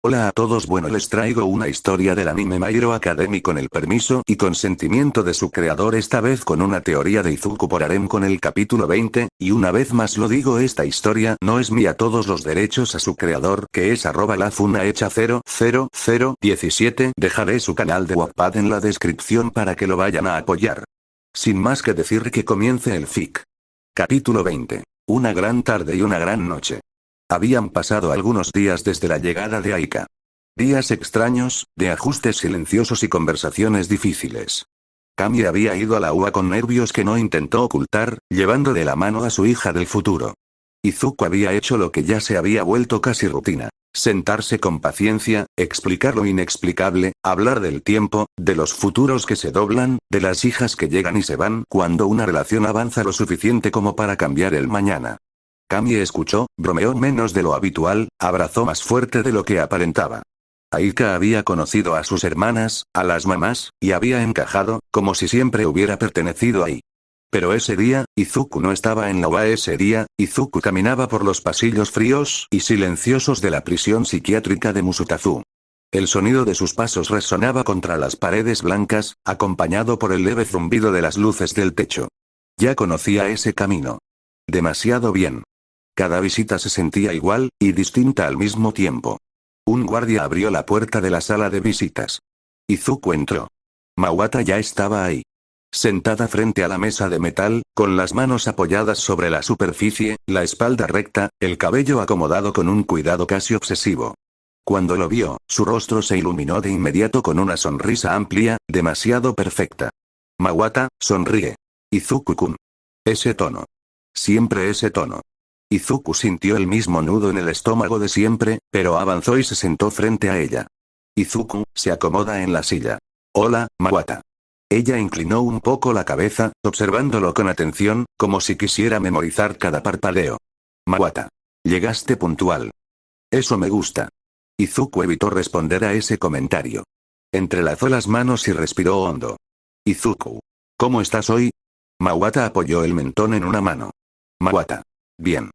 Hola a todos, bueno, les traigo una historia del anime My Hero Academy con el permiso y consentimiento de su creador, esta vez con una teoría de Izuku por harem con el capítulo 20, y una vez más lo digo, esta historia no es mía, todos los derechos a su creador, que es @lafunahecha 00017, dejaré su canal de Wattpad en la descripción para que lo vayan a apoyar. Sin más que decir, que comience el fic. Capítulo 20. Una gran tarde y una gran noche. Habían pasado algunos días desde la llegada de Aika. Días extraños, de ajustes silenciosos y conversaciones difíciles. Kami había ido a la UA con nervios que no intentó ocultar, llevando de la mano a su hija del futuro. Izuku había hecho lo que ya se había vuelto casi rutina. Sentarse con paciencia, explicar lo inexplicable, hablar del tiempo, de los futuros que se doblan, de las hijas que llegan y se van cuando una relación avanza lo suficiente como para cambiar el mañana. Kami escuchó, bromeó menos de lo habitual, abrazó más fuerte de lo que aparentaba. Aika había conocido a sus hermanas, a las mamás, y había encajado, como si siempre hubiera pertenecido ahí. Pero ese día, Izuku no estaba en la UA. Ese día, Izuku caminaba por los pasillos fríos y silenciosos de la prisión psiquiátrica de Musutazu. El sonido de sus pasos resonaba contra las paredes blancas, acompañado por el leve zumbido de las luces del techo. Ya conocía ese camino. Demasiado bien. Cada visita se sentía igual, y distinta al mismo tiempo. Un guardia abrió la puerta de la sala de visitas. Izuku entró. Mawata ya estaba ahí. Sentada frente a la mesa de metal, con las manos apoyadas sobre la superficie, la espalda recta, el cabello acomodado con un cuidado casi obsesivo. Cuando lo vio, su rostro se iluminó de inmediato con una sonrisa amplia, demasiado perfecta. Mawata, sonríe. Izuku-kun. Ese tono. Siempre ese tono. Izuku sintió el mismo nudo en el estómago de siempre, pero avanzó y se sentó frente a ella. Izuku, se acomoda en la silla. Hola, Mawata. Ella inclinó un poco la cabeza, observándolo con atención, como si quisiera memorizar cada parpadeo. Mawata. Llegaste puntual. Eso me gusta. Izuku evitó responder a ese comentario. Entrelazó las manos y respiró hondo. Izuku. ¿Cómo estás hoy? Mawata apoyó el mentón en una mano. Mawata. Bien.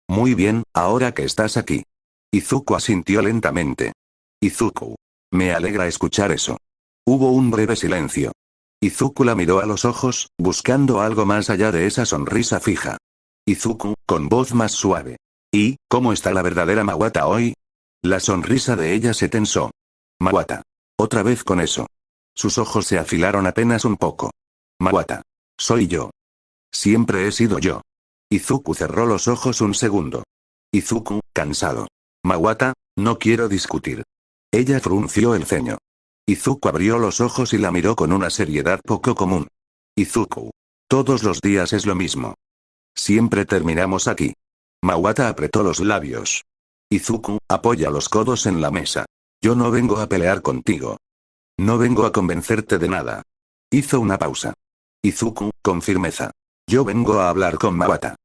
Muy bien, ahora que estás aquí. Izuku asintió lentamente. Izuku. Me alegra escuchar eso. Hubo un breve silencio. Izuku la miró a los ojos, buscando algo más allá de esa sonrisa fija. Izuku, con voz más suave. ¿Y, cómo está la verdadera Mawata hoy? La sonrisa de ella se tensó. Mawata. Otra vez con eso. Sus ojos se afilaron apenas un poco. Mawata. Soy yo. Siempre he sido yo. Izuku cerró los ojos un segundo. Izuku, cansado. Mawata, no quiero discutir. Ella frunció el ceño. Izuku abrió los ojos y la miró con una seriedad poco común. Izuku. Todos los días es lo mismo. Siempre terminamos aquí. Mawata apretó los labios. Izuku, apoya los codos en la mesa. Yo no vengo a pelear contigo. No vengo a convencerte de nada. Hizo una pausa. Izuku, con firmeza. Yo vengo a hablar con Mawata.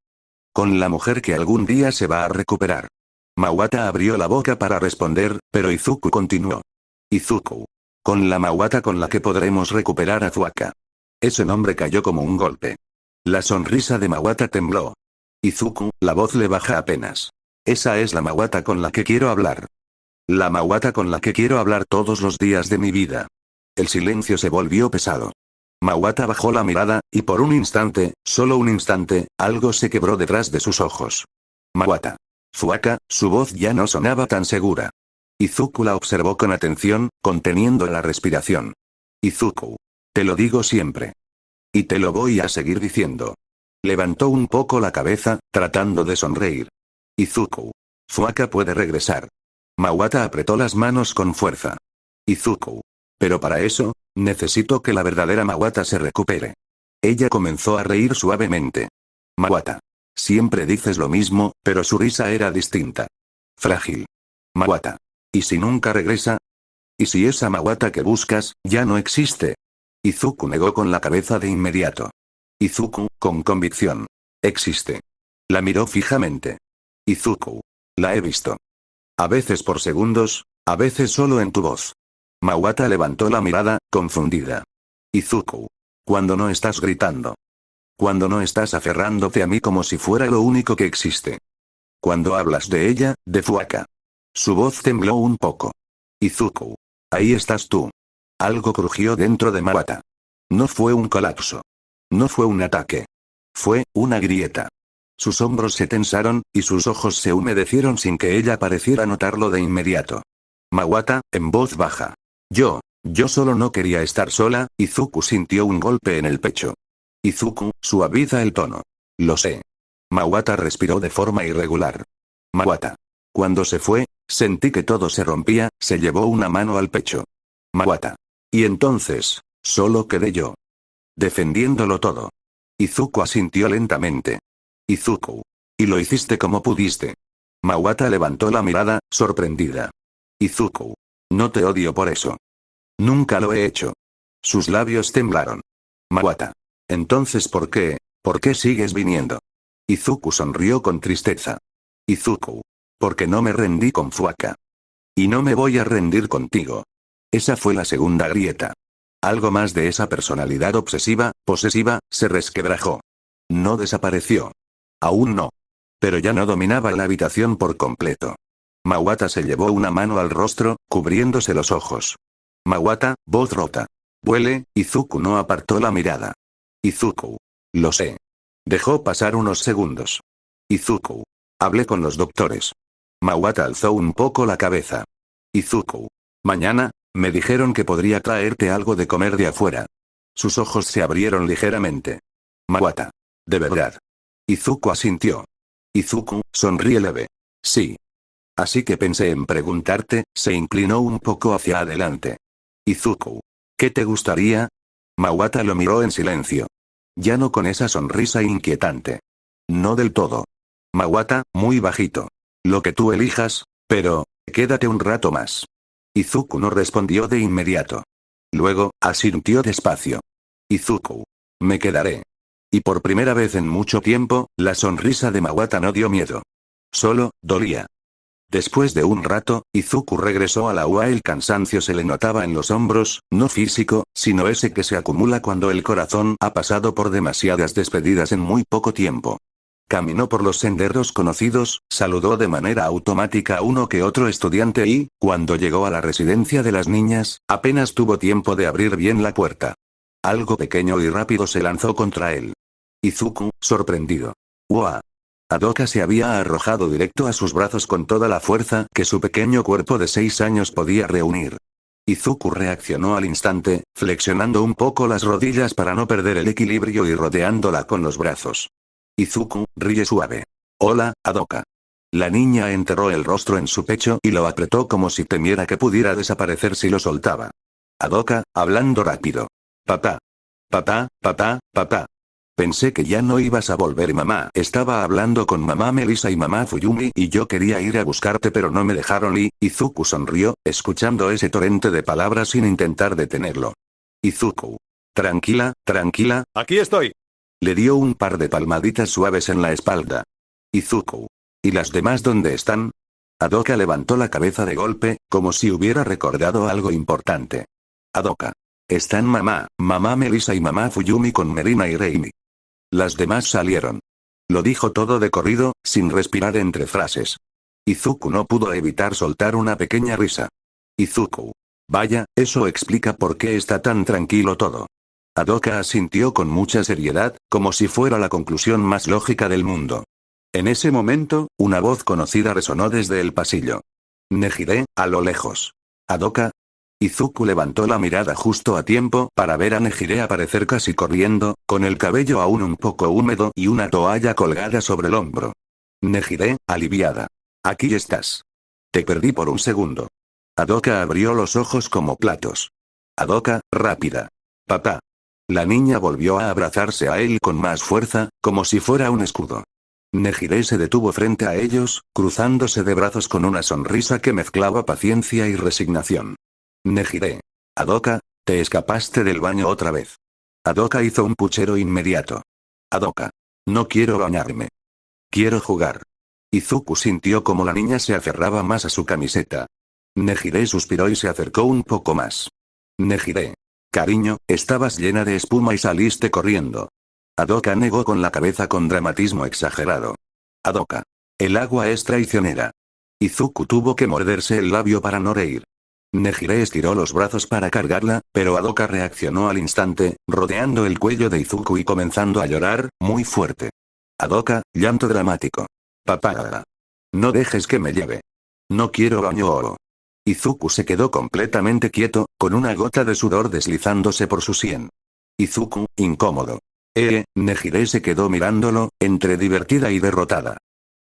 Con la mujer que algún día se va a recuperar. Mawata abrió la boca para responder, pero Izuku continuó. Izuku. Con la Mawata con la que podremos recuperar a Fuaka. Ese nombre cayó como un golpe. La sonrisa de Mawata tembló. Izuku, la voz le baja apenas. Esa es la Mawata con la que quiero hablar. La Mawata con la que quiero hablar todos los días de mi vida. El silencio se volvió pesado. Mawata bajó la mirada, y por un instante, solo un instante, algo se quebró detrás de sus ojos. Mawata. Fuaka, su voz ya no sonaba tan segura. Izuku la observó con atención, conteniendo la respiración. Izuku. Te lo digo siempre. Y te lo voy a seguir diciendo. Levantó un poco la cabeza, tratando de sonreír. Izuku. Fuaka puede regresar. Mawata apretó las manos con fuerza. Izuku. Pero para eso, necesito que la verdadera Mawata se recupere. Ella comenzó a reír suavemente. Mawata. Siempre dices lo mismo, pero su risa era distinta. Frágil. Mawata. ¿Y si nunca regresa? ¿Y si esa Mawata que buscas, ya no existe? Izuku negó con la cabeza de inmediato. Izuku, con convicción. Existe. La miró fijamente. Izuku. La he visto. A veces por segundos, a veces solo en tu voz. Mawata levantó la mirada, confundida. Izuku. Cuando no estás gritando. Cuando no estás aferrándote a mí como si fuera lo único que existe. Cuando hablas de ella, de Fuaka. Su voz tembló un poco. Izuku. Ahí estás tú. Algo crujió dentro de Mawata. No fue un colapso. No fue un ataque. Fue una grieta. Sus hombros se tensaron, y sus ojos se humedecieron sin que ella pareciera notarlo de inmediato. Mawata, en voz baja. Yo solo no quería estar sola. Izuku sintió un golpe en el pecho. Izuku, suaviza el tono. Lo sé. Mawata respiró de forma irregular. Mawata. Cuando se fue, sentí que todo se rompía, se llevó una mano al pecho. Mawata. Y entonces, solo quedé yo. Defendiéndolo todo. Izuku asintió lentamente. Izuku. Y lo hiciste como pudiste. Mawata levantó la mirada, sorprendida. Izuku. No te odio por eso. Nunca lo he hecho. Sus labios temblaron. Mawata. Entonces ¿por qué sigues viniendo? Izuku sonrió con tristeza. Izuku. Porque no me rendí con Fuaka. Y no me voy a rendir contigo. Esa fue la segunda grieta. Algo más de esa personalidad obsesiva, posesiva, se resquebrajó. No desapareció. Aún no. Pero ya no dominaba la habitación por completo. Mawata se llevó una mano al rostro, cubriéndose los ojos. Mawata, voz rota. Huele. Izuku no apartó la mirada. Izuku. Lo sé. Dejó pasar unos segundos. Izuku. Hablé con los doctores. Mawata alzó un poco la cabeza. Izuku. Mañana, me dijeron que podría traerte algo de comer de afuera. Sus ojos se abrieron ligeramente. Mawata. ¿De verdad? Izuku asintió. Izuku, sonríe leve. Sí. Así que pensé en preguntarte, se inclinó un poco hacia adelante. Izuku. ¿Qué te gustaría? Mawata lo miró en silencio. Ya no con esa sonrisa inquietante. No del todo. Mawata, muy bajito. Lo que tú elijas, pero, quédate un rato más. Izuku no respondió de inmediato. Luego, asintió despacio. Izuku. Me quedaré. Y por primera vez en mucho tiempo, la sonrisa de Mawata no dio miedo. Solo, dolía. Después de un rato, Izuku regresó a la UA. El cansancio se le notaba en los hombros, no físico, sino ese que se acumula cuando el corazón ha pasado por demasiadas despedidas en muy poco tiempo. Caminó por los senderos conocidos, saludó de manera automática a uno que otro estudiante y, cuando llegó a la residencia de las niñas, apenas tuvo tiempo de abrir bien la puerta. Algo pequeño y rápido se lanzó contra él. Izuku, sorprendido. ¡Uah! Adoka se había arrojado directo a sus brazos con toda la fuerza que su pequeño cuerpo de 6 años podía reunir. Izuku reaccionó al instante, flexionando un poco las rodillas para no perder el equilibrio y rodeándola con los brazos. Izuku, ríe suave. Hola, Adoka. La niña enterró el rostro en su pecho y lo apretó como si temiera que pudiera desaparecer si lo soltaba. Adoka, hablando rápido. Papá. Papá, papá, papá. Pensé que ya no ibas a volver, mamá. Estaba hablando con mamá Melissa y mamá Fuyumi y yo quería ir a buscarte pero no me dejaron y, Izuku sonrió, escuchando ese torrente de palabras sin intentar detenerlo. Izuku. Tranquila, tranquila. Aquí estoy. Le dio un par de palmaditas suaves en la espalda. Izuku. ¿Y las demás dónde están? Adoka levantó la cabeza de golpe, como si hubiera recordado algo importante. Adoka. Están mamá Melissa y mamá Fuyumi con Merina y Reimi. Las demás salieron. Lo dijo todo de corrido, sin respirar entre frases. Izuku no pudo evitar soltar una pequeña risa. Izuku. Vaya, eso explica por qué está tan tranquilo todo. Adoka asintió con mucha seriedad, como si fuera la conclusión más lógica del mundo. En ese momento, una voz conocida resonó desde el pasillo. Nejire, a lo lejos. Adoka. Izuku levantó la mirada justo a tiempo para ver a Nejire aparecer casi corriendo, con el cabello aún un poco húmedo y una toalla colgada sobre el hombro. Nejire, aliviada. Aquí estás. Te perdí por un segundo. Adoka abrió los ojos como platos. Adoka, rápida. Papá. La niña volvió a abrazarse a él con más fuerza, como si fuera un escudo. Nejire se detuvo frente a ellos, cruzándose de brazos con una sonrisa que mezclaba paciencia y resignación. Nejire. Adoka, te escapaste del baño otra vez. Adoka hizo un puchero inmediato. Adoka. No quiero bañarme. Quiero jugar. Izuku sintió como la niña se aferraba más a su camiseta. Nejire suspiró y se acercó un poco más. Nejire. Cariño, estabas llena de espuma y saliste corriendo. Adoka negó con la cabeza con dramatismo exagerado. Adoka. El agua es traicionera. Izuku tuvo que morderse el labio para no reír. Nejire estiró los brazos para cargarla, pero Adoka reaccionó al instante, rodeando el cuello de Izuku y comenzando a llorar, muy fuerte. Adoka, llanto dramático. Papá. No dejes que me lleve. No quiero baño. Izuku se quedó completamente quieto, con una gota de sudor deslizándose por su sien. Izuku, incómodo. Nejire se quedó mirándolo, entre divertida y derrotada.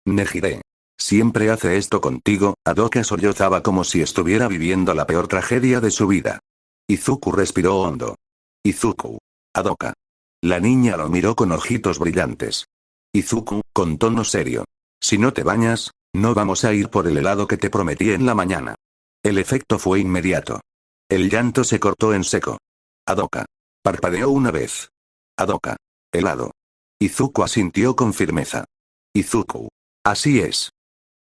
Nejire. Siempre hace esto contigo, Adoka sollozaba como si estuviera viviendo la peor tragedia de su vida. Izuku respiró hondo. Izuku. Adoka. La niña lo miró con ojitos brillantes. Izuku, con tono serio. Si no te bañas, no vamos a ir por el helado que te prometí en la mañana. El efecto fue inmediato. El llanto se cortó en seco. Adoka. Parpadeó una vez. Adoka. Helado. Izuku asintió con firmeza. Izuku. Así es.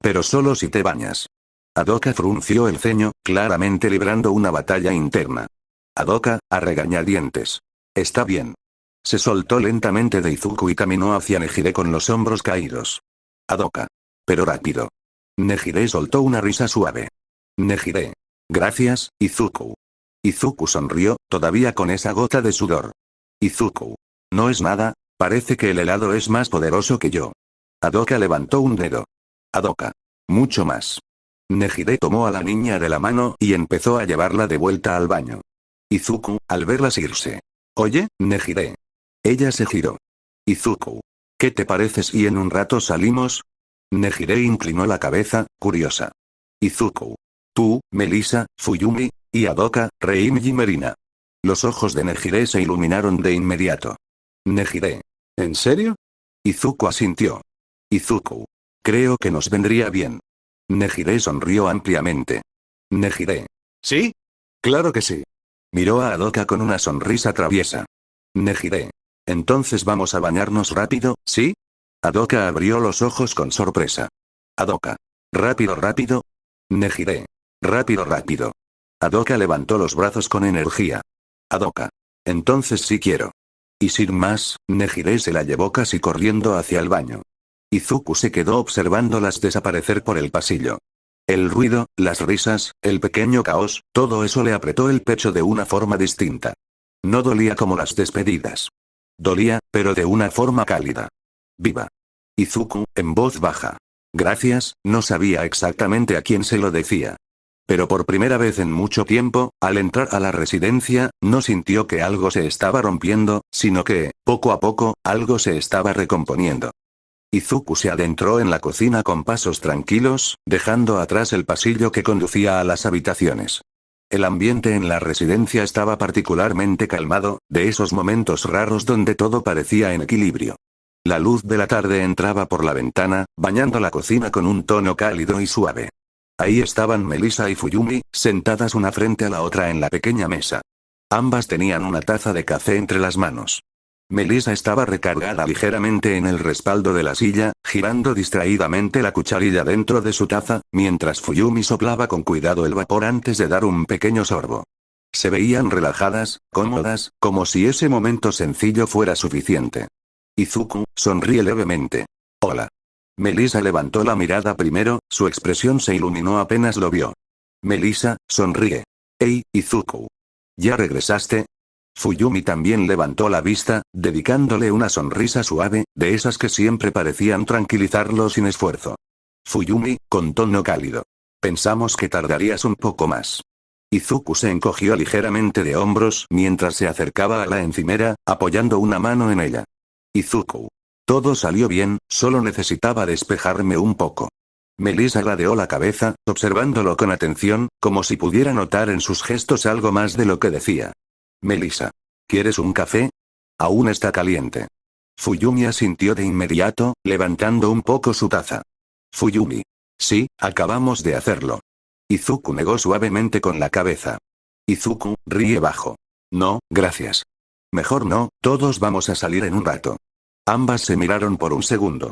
Pero solo si te bañas. Adoka frunció el ceño, claramente librando una batalla interna. Adoka, a regañadientes. Está bien. Se soltó lentamente de Izuku y caminó hacia Nejire con los hombros caídos. Adoka. Pero rápido. Nejire soltó una risa suave. Nejire. Gracias, Izuku. Izuku sonrió, todavía con esa gota de sudor. Izuku. No es nada, parece que el helado es más poderoso que yo. Adoka levantó un dedo. Adoka. Mucho más. Nejire tomó a la niña de la mano y empezó a llevarla de vuelta al baño. Izuku, al verlas irse. Oye, Nejire. Ella se giró. Izuku. ¿Qué te parece si en un rato salimos? Nejire inclinó la cabeza, curiosa. Izuku. Tú, Melissa, Fuyumi, y Adoka, Reimi y Merina. Los ojos de Nejire se iluminaron de inmediato. Nejire. ¿En serio? Izuku asintió. Izuku. Creo que nos vendría bien. Nejire sonrió ampliamente. Nejire. ¿Sí? Claro que sí. Miró a Adoka con una sonrisa traviesa. Nejire. Entonces vamos a bañarnos rápido, ¿sí? Adoka abrió los ojos con sorpresa. Adoka. Rápido, rápido. Nejire. Rápido, rápido. Adoka levantó los brazos con energía. Adoka. Entonces sí quiero. Y sin más, Nejire se la llevó casi corriendo hacia el baño. Izuku se quedó observándolas desaparecer por el pasillo. El ruido, las risas, el pequeño caos, todo eso le apretó el pecho de una forma distinta. No dolía como las despedidas. Dolía, pero de una forma cálida. Viva. Izuku, en voz baja. Gracias, no sabía exactamente a quién se lo decía. Pero por primera vez en mucho tiempo, al entrar a la residencia, no sintió que algo se estaba rompiendo, sino que, poco a poco, algo se estaba recomponiendo. Izuku se adentró en la cocina con pasos tranquilos, dejando atrás el pasillo que conducía a las habitaciones. El ambiente en la residencia estaba particularmente calmado, de esos momentos raros donde todo parecía en equilibrio. La luz de la tarde entraba por la ventana, bañando la cocina con un tono cálido y suave. Ahí estaban Melissa y Fuyumi, sentadas una frente a la otra en la pequeña mesa. Ambas tenían una taza de café entre las manos. Melissa estaba recargada ligeramente en el respaldo de la silla, girando distraídamente la cucharilla dentro de su taza, mientras Fuyumi soplaba con cuidado el vapor antes de dar un pequeño sorbo. Se veían relajadas, cómodas, como si ese momento sencillo fuera suficiente. Izuku, sonríe levemente. Hola. Melissa levantó la mirada primero, su expresión se iluminó apenas lo vio. Melissa, sonríe. Hey, Izuku. ¿Ya regresaste? Fuyumi también levantó la vista, dedicándole una sonrisa suave, de esas que siempre parecían tranquilizarlo sin esfuerzo. Fuyumi, con tono cálido. Pensamos que tardarías un poco más. Izuku se encogió ligeramente de hombros mientras se acercaba a la encimera, apoyando una mano en ella. Izuku. Todo salió bien, solo necesitaba despejarme un poco. Melissa ladeó la cabeza, observándolo con atención, como si pudiera notar en sus gestos algo más de lo que decía. Melissa. ¿Quieres un café? Aún está caliente. Fuyumi asintió de inmediato, levantando un poco su taza. Fuyumi. Sí, acabamos de hacerlo. Izuku negó suavemente con la cabeza. Izuku, ríe bajo. No, gracias. Mejor no, todos vamos a salir en un rato. Ambas se miraron por un segundo.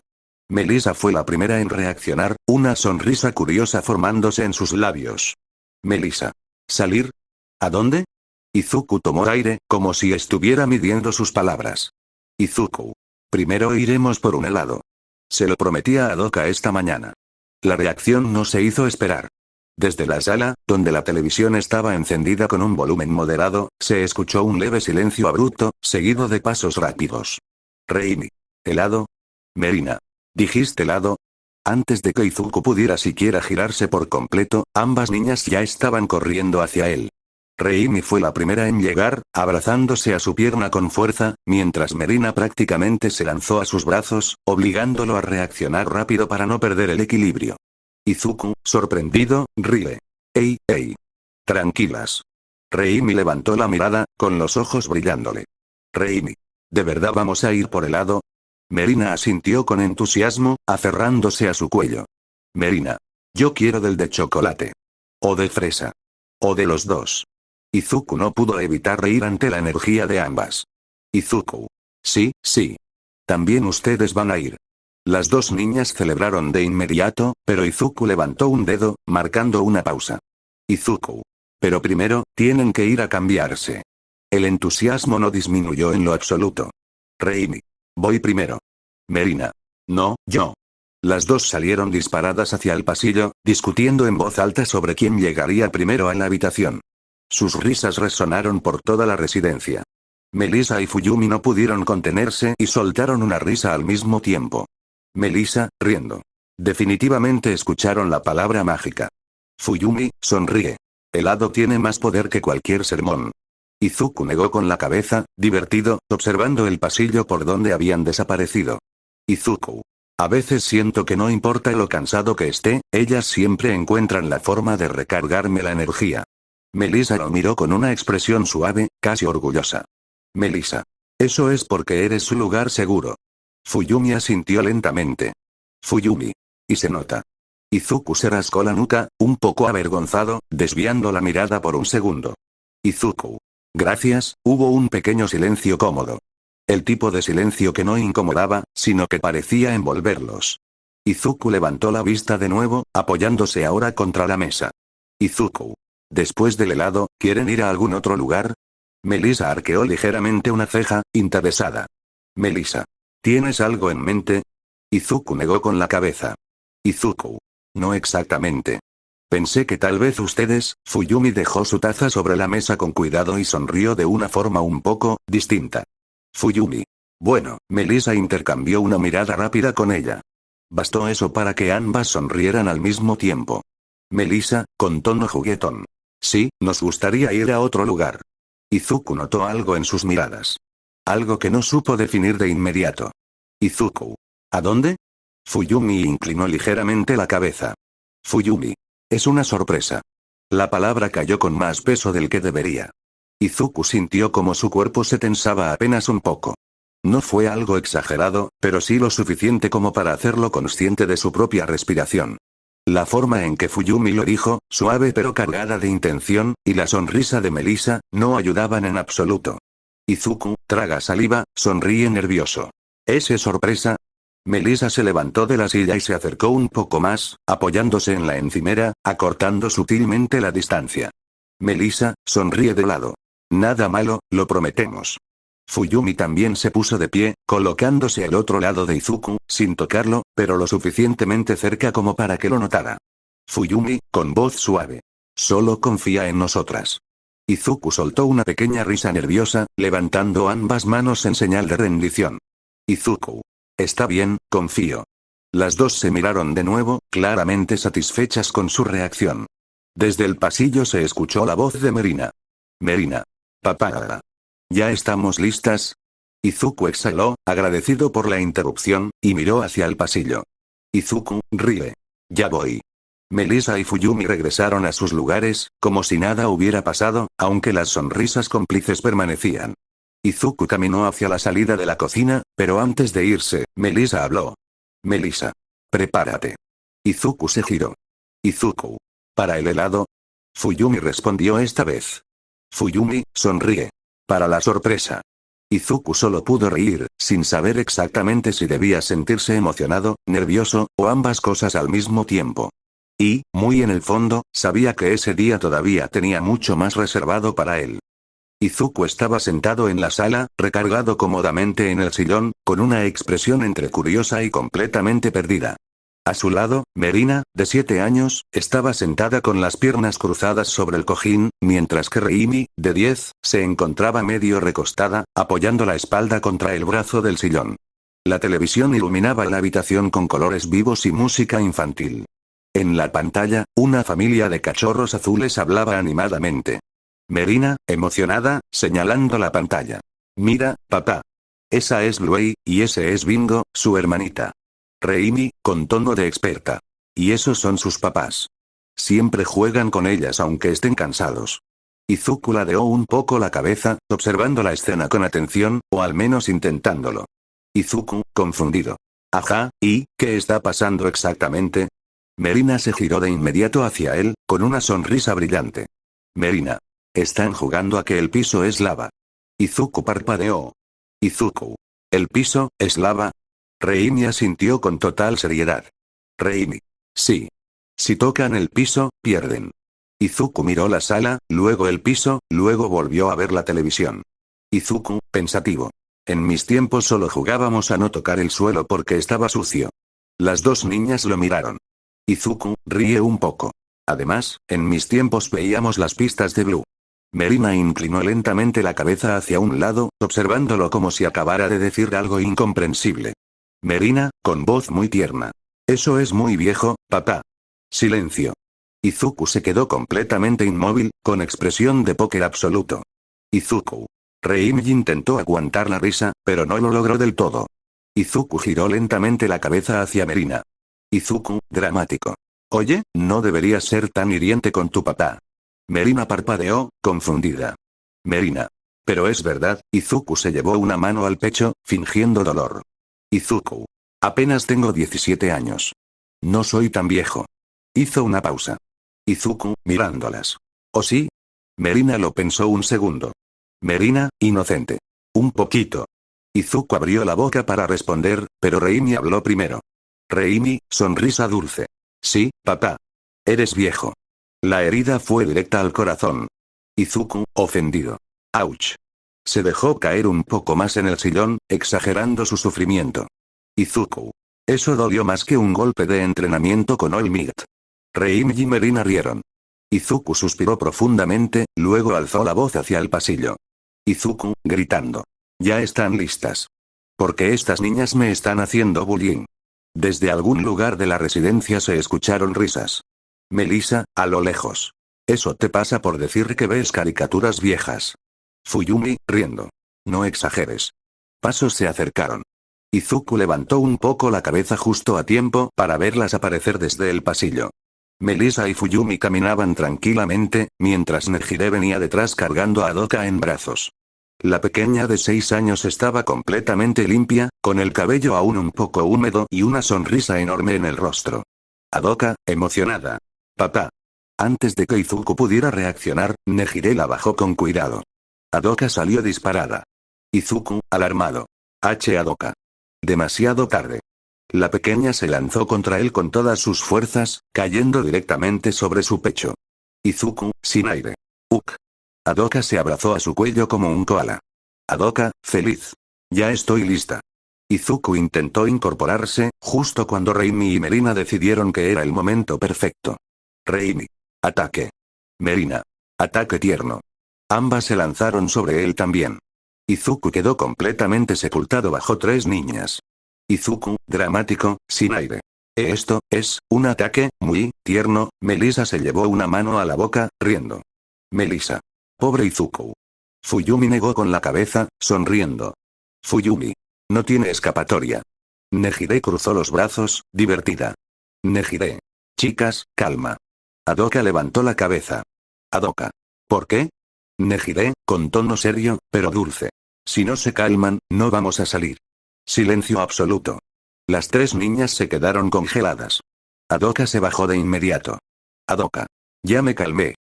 Melissa fue la primera en reaccionar, una sonrisa curiosa formándose en sus labios. Melissa. ¿Salir? ¿A dónde? Izuku tomó aire, como si estuviera midiendo sus palabras. Izuku. Primero iremos por un helado. Se lo prometí a Adoka esta mañana. La reacción no se hizo esperar. Desde la sala, donde la televisión estaba encendida con un volumen moderado, se escuchó un leve silencio abrupto, seguido de pasos rápidos. Reimi. ¿Helado? Merina. ¿Dijiste helado? Antes de que Izuku pudiera siquiera girarse por completo, ambas niñas ya estaban corriendo hacia él. Reimi fue la primera en llegar, abrazándose a su pierna con fuerza, mientras Merina prácticamente se lanzó a sus brazos, obligándolo a reaccionar rápido para no perder el equilibrio. Izuku, sorprendido, ríe. ¡Ey, ey! Tranquilas. Reimi levantó la mirada, con los ojos brillándole. Reimi. ¿De verdad vamos a ir por helado? Merina asintió con entusiasmo, aferrándose a su cuello. Merina. Yo quiero del de chocolate. O de fresa. O de los dos. Izuku no pudo evitar reír ante la energía de ambas. Izuku. Sí, sí. También ustedes van a ir. Las dos niñas celebraron de inmediato, pero Izuku levantó un dedo, marcando una pausa. Izuku. Pero primero, tienen que ir a cambiarse. El entusiasmo no disminuyó en lo absoluto. Reimi. Voy primero. Merina. No, yo. Las dos salieron disparadas hacia el pasillo, discutiendo en voz alta sobre quién llegaría primero a la habitación. Sus risas resonaron por toda la residencia. Melissa y Fuyumi no pudieron contenerse y soltaron una risa al mismo tiempo. Melissa, riendo. Definitivamente escucharon la palabra mágica. Fuyumi, sonríe. Helado tiene más poder que cualquier sermón. Izuku negó con la cabeza, divertido, observando el pasillo por donde habían desaparecido. Izuku. A veces siento que no importa lo cansado que esté, ellas siempre encuentran la forma de recargarme la energía. Melissa lo miró con una expresión suave, casi orgullosa. Melissa. Eso es porque eres su lugar seguro. Fuyumi asintió lentamente. Fuyumi. Y se nota. Izuku se rascó la nuca, un poco avergonzado, desviando la mirada por un segundo. Izuku. Gracias, hubo un pequeño silencio cómodo. El tipo de silencio que no incomodaba, sino que parecía envolverlos. Izuku levantó la vista de nuevo, apoyándose ahora contra la mesa. Izuku. Después del helado, ¿quieren ir a algún otro lugar? Melissa arqueó ligeramente una ceja, interesada. Melissa. ¿Tienes algo en mente? Izuku negó con la cabeza. Izuku. No exactamente. Pensé que tal vez ustedes. Fuyumi dejó su taza sobre la mesa con cuidado y sonrió de una forma un poco distinta. Fuyumi. Bueno, Melissa intercambió una mirada rápida con ella. Bastó eso para que ambas sonrieran al mismo tiempo. Melissa, con tono juguetón. Sí, nos gustaría ir a otro lugar. Izuku notó algo en sus miradas. Algo que no supo definir de inmediato. Izuku. ¿A dónde? Fuyumi inclinó ligeramente la cabeza. Fuyumi. Es una sorpresa. La palabra cayó con más peso del que debería. Izuku sintió como su cuerpo se tensaba apenas un poco. No fue algo exagerado, pero sí lo suficiente como para hacerlo consciente de su propia respiración. La forma en que Fuyumi lo dijo, suave pero cargada de intención, y la sonrisa de Melissa, no ayudaban en absoluto. Izuku, traga saliva, sonríe nervioso. ¿Es sorpresa? Melissa se levantó de la silla y se acercó un poco más, apoyándose en la encimera, acortando sutilmente la distancia. Melissa, sonríe de lado. Nada malo, lo prometemos. Fuyumi también se puso de pie, colocándose al otro lado de Izuku, sin tocarlo, pero lo suficientemente cerca como para que lo notara. Fuyumi, con voz suave. Solo confía en nosotras. Izuku soltó una pequeña risa nerviosa, levantando ambas manos en señal de rendición. Izuku. Está bien, confío. Las dos se miraron de nuevo, claramente satisfechas con su reacción. Desde el pasillo se escuchó la voz de Merina. Merina. Papá. ¿Ya estamos listas? Izuku exhaló, agradecido por la interrupción, y miró hacia el pasillo. Izuku, ríe. Ya voy. Melissa y Fuyumi regresaron a sus lugares, como si nada hubiera pasado, aunque las sonrisas cómplices permanecían. Izuku caminó hacia la salida de la cocina, pero antes de irse, Melissa habló. Melissa. Prepárate. Izuku se giró. Izuku. ¿Para el helado? Fuyumi respondió esta vez. Fuyumi, sonríe. Para la sorpresa. Izuku solo pudo reír, sin saber exactamente si debía sentirse emocionado, nervioso, o ambas cosas al mismo tiempo. Y, muy en el fondo, sabía que ese día todavía tenía mucho más reservado para él. Izuku estaba sentado en la sala, recargado cómodamente en el sillón, con una expresión entre curiosa y completamente perdida. A su lado, Merina, de 7 años, estaba sentada con las piernas cruzadas sobre el cojín, mientras que Reimi, de 10, se encontraba medio recostada, apoyando la espalda contra el brazo del sillón. La televisión iluminaba la habitación con colores vivos y música infantil. En la pantalla, una familia de cachorros azules hablaba animadamente. Merina, emocionada, señalando la pantalla. Mira, papá. Esa es Bluey, y ese es Bingo, su hermanita. Reimi, con tono de experta. Y esos son sus papás. Siempre juegan con ellas aunque estén cansados. Izuku ladeó un poco la cabeza, observando la escena con atención, o al menos intentándolo. Izuku, confundido. Ajá, ¿y qué está pasando exactamente? Merina se giró de inmediato hacia él, con una sonrisa brillante. Merina. Están jugando a que el piso es lava. Izuku parpadeó. Izuku. ¿El piso es lava? Reimi asintió con total seriedad. Reimi. Sí. Si tocan el piso, pierden. Izuku miró la sala, luego el piso, luego volvió a ver la televisión. Izuku, pensativo. En mis tiempos solo jugábamos a no tocar el suelo porque estaba sucio. Las dos niñas lo miraron. Izuku, ríe un poco. Además, en mis tiempos veíamos las pistas de Blue. Merina inclinó lentamente la cabeza hacia un lado, observándolo como si acabara de decir algo incomprensible. Merina, con voz muy tierna. Eso es muy viejo, papá. Silencio. Izuku se quedó completamente inmóvil, con expresión de póker absoluto. Izuku. Reimi intentó aguantar la risa, pero no lo logró del todo. Izuku giró lentamente la cabeza hacia Merina. Izuku, dramático. Oye, no deberías ser tan hiriente con tu papá. Merina parpadeó, confundida. Merina. Pero es verdad, Izuku se llevó una mano al pecho, fingiendo dolor. Izuku. Apenas tengo 17 años. No soy tan viejo. Hizo una pausa. Izuku, mirándolas. ¿Oh sí? Merina lo pensó un segundo. Merina, inocente. Un poquito. Izuku abrió la boca para responder, pero Reimi habló primero. Reimi, sonrisa dulce. Sí, papá. Eres viejo. La herida fue directa al corazón. Izuku, ofendido. Ouch. Se dejó caer un poco más en el sillón, exagerando su sufrimiento. Izuku. Eso dolió más que un golpe de entrenamiento con All Might. Reimi y Merina rieron. Izuku suspiró profundamente, luego alzó la voz hacia el pasillo. Izuku, gritando. Ya están listas. Porque estas niñas me están haciendo bullying. Desde algún lugar de la residencia se escucharon risas. Melissa, a lo lejos. Eso te pasa por decir que ves caricaturas viejas. Fuyumi, riendo. No exageres. Pasos se acercaron. Izuku levantó un poco la cabeza justo a tiempo para verlas aparecer desde el pasillo. Melissa y Fuyumi caminaban tranquilamente, mientras Nejire venía detrás cargando a Doka en brazos. La pequeña de 6 años estaba completamente limpia, con el cabello aún un poco húmedo y una sonrisa enorme en el rostro. Doka, emocionada. Papá. Antes de que Izuku pudiera reaccionar, Nejire la bajó con cuidado. Doka salió disparada. Izuku, alarmado. Doka. Demasiado tarde. La pequeña se lanzó contra él con todas sus fuerzas, cayendo directamente sobre su pecho. Izuku, sin aire. Doka se abrazó a su cuello como un koala. Doka, feliz. Ya estoy lista. Izuku intentó incorporarse, justo cuando Reimi y Merina decidieron que era el momento perfecto. Reimi. Ataque. Merina. Ataque tierno. Ambas se lanzaron sobre él también. Izuku quedó completamente sepultado bajo 3 niñas. Izuku, dramático, sin aire. Esto es un ataque muy tierno. Melissa se llevó una mano a la boca, riendo. Melissa. Pobre Izuku. Fuyumi negó con la cabeza, sonriendo. Fuyumi. No tiene escapatoria. Nejire cruzó los brazos, divertida. Nejire. Chicas, calma. Doka levantó la cabeza. Doka. ¿Por qué? Nejire, con tono serio, pero dulce. Si no se calman, no vamos a salir. Silencio absoluto. Las 3 niñas se quedaron congeladas. Doka se bajó de inmediato. Doka. Ya me calmé.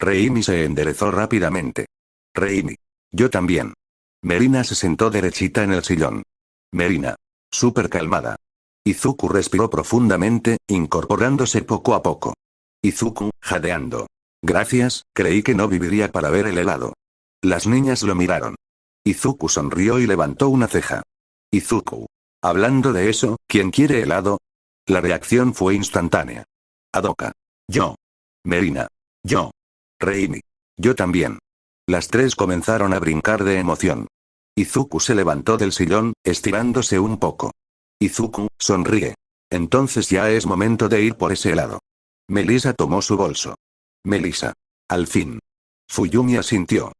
Reimi se enderezó rápidamente. Reimi. Yo también. Merina se sentó derechita en el sillón. Merina. Súper calmada. Izuku respiró profundamente, incorporándose poco a poco. Izuku, jadeando. Gracias, creí que no viviría para ver el helado. Las niñas lo miraron. Izuku sonrió y levantó una ceja. Izuku. Hablando de eso, ¿quién quiere helado? La reacción fue instantánea. Adoka. Yo. Merina. Yo. Reimi. Yo también. Las tres comenzaron a brincar de emoción. Izuku se levantó del sillón, estirándose un poco. Izuku, sonríe. Entonces ya es momento de ir por ese helado. Melissa tomó su bolso. Melissa. Al fin. Fuyumi asintió.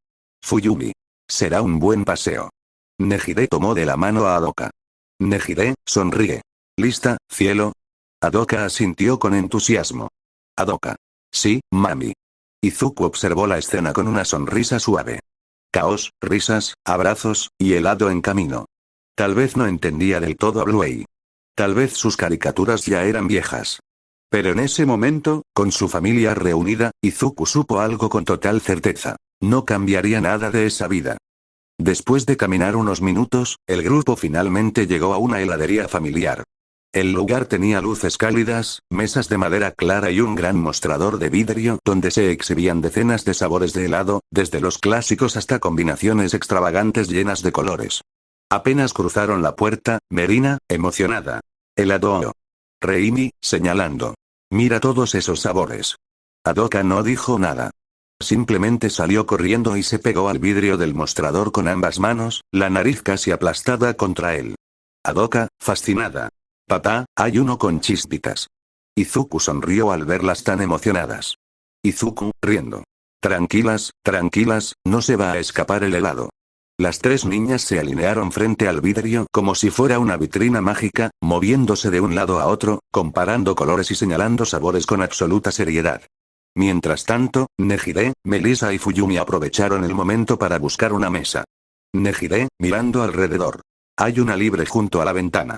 Fuyumi. Será un buen paseo. Nejire tomó de la mano a Adoka. Nejire, sonríe. ¿Lista, cielo? Adoka asintió con entusiasmo. Adoka. Sí, mami. Izuku observó la escena con una sonrisa suave. Caos, risas, abrazos, y helado en camino. Tal vez no entendía del todo a Bluey. Tal vez sus caricaturas ya eran viejas. Pero en ese momento, con su familia reunida, Izuku supo algo con total certeza. No cambiaría nada de esa vida. Después de caminar unos minutos, el grupo finalmente llegó a una heladería familiar. El lugar tenía luces cálidas, mesas de madera clara y un gran mostrador de vidrio donde se exhibían decenas de sabores de helado, desde los clásicos hasta combinaciones extravagantes llenas de colores. Apenas cruzaron la puerta, Merina, emocionada. Helado. Reimi, señalando. Mira todos esos sabores. Adoka no dijo nada. Simplemente salió corriendo y se pegó al vidrio del mostrador con ambas manos, la nariz casi aplastada contra él. Adoka, fascinada. Papá, hay uno con chispitas. Izuku sonrió al verlas tan emocionadas. Izuku, riendo. Tranquilas, tranquilas, no se va a escapar el helado. Las tres niñas se alinearon frente al vidrio como si fuera una vitrina mágica, moviéndose de un lado a otro, comparando colores y señalando sabores con absoluta seriedad. Mientras tanto, Nejire, Melissa y Fuyumi aprovecharon el momento para buscar una mesa. Nejire, mirando alrededor. Hay una libre junto a la ventana.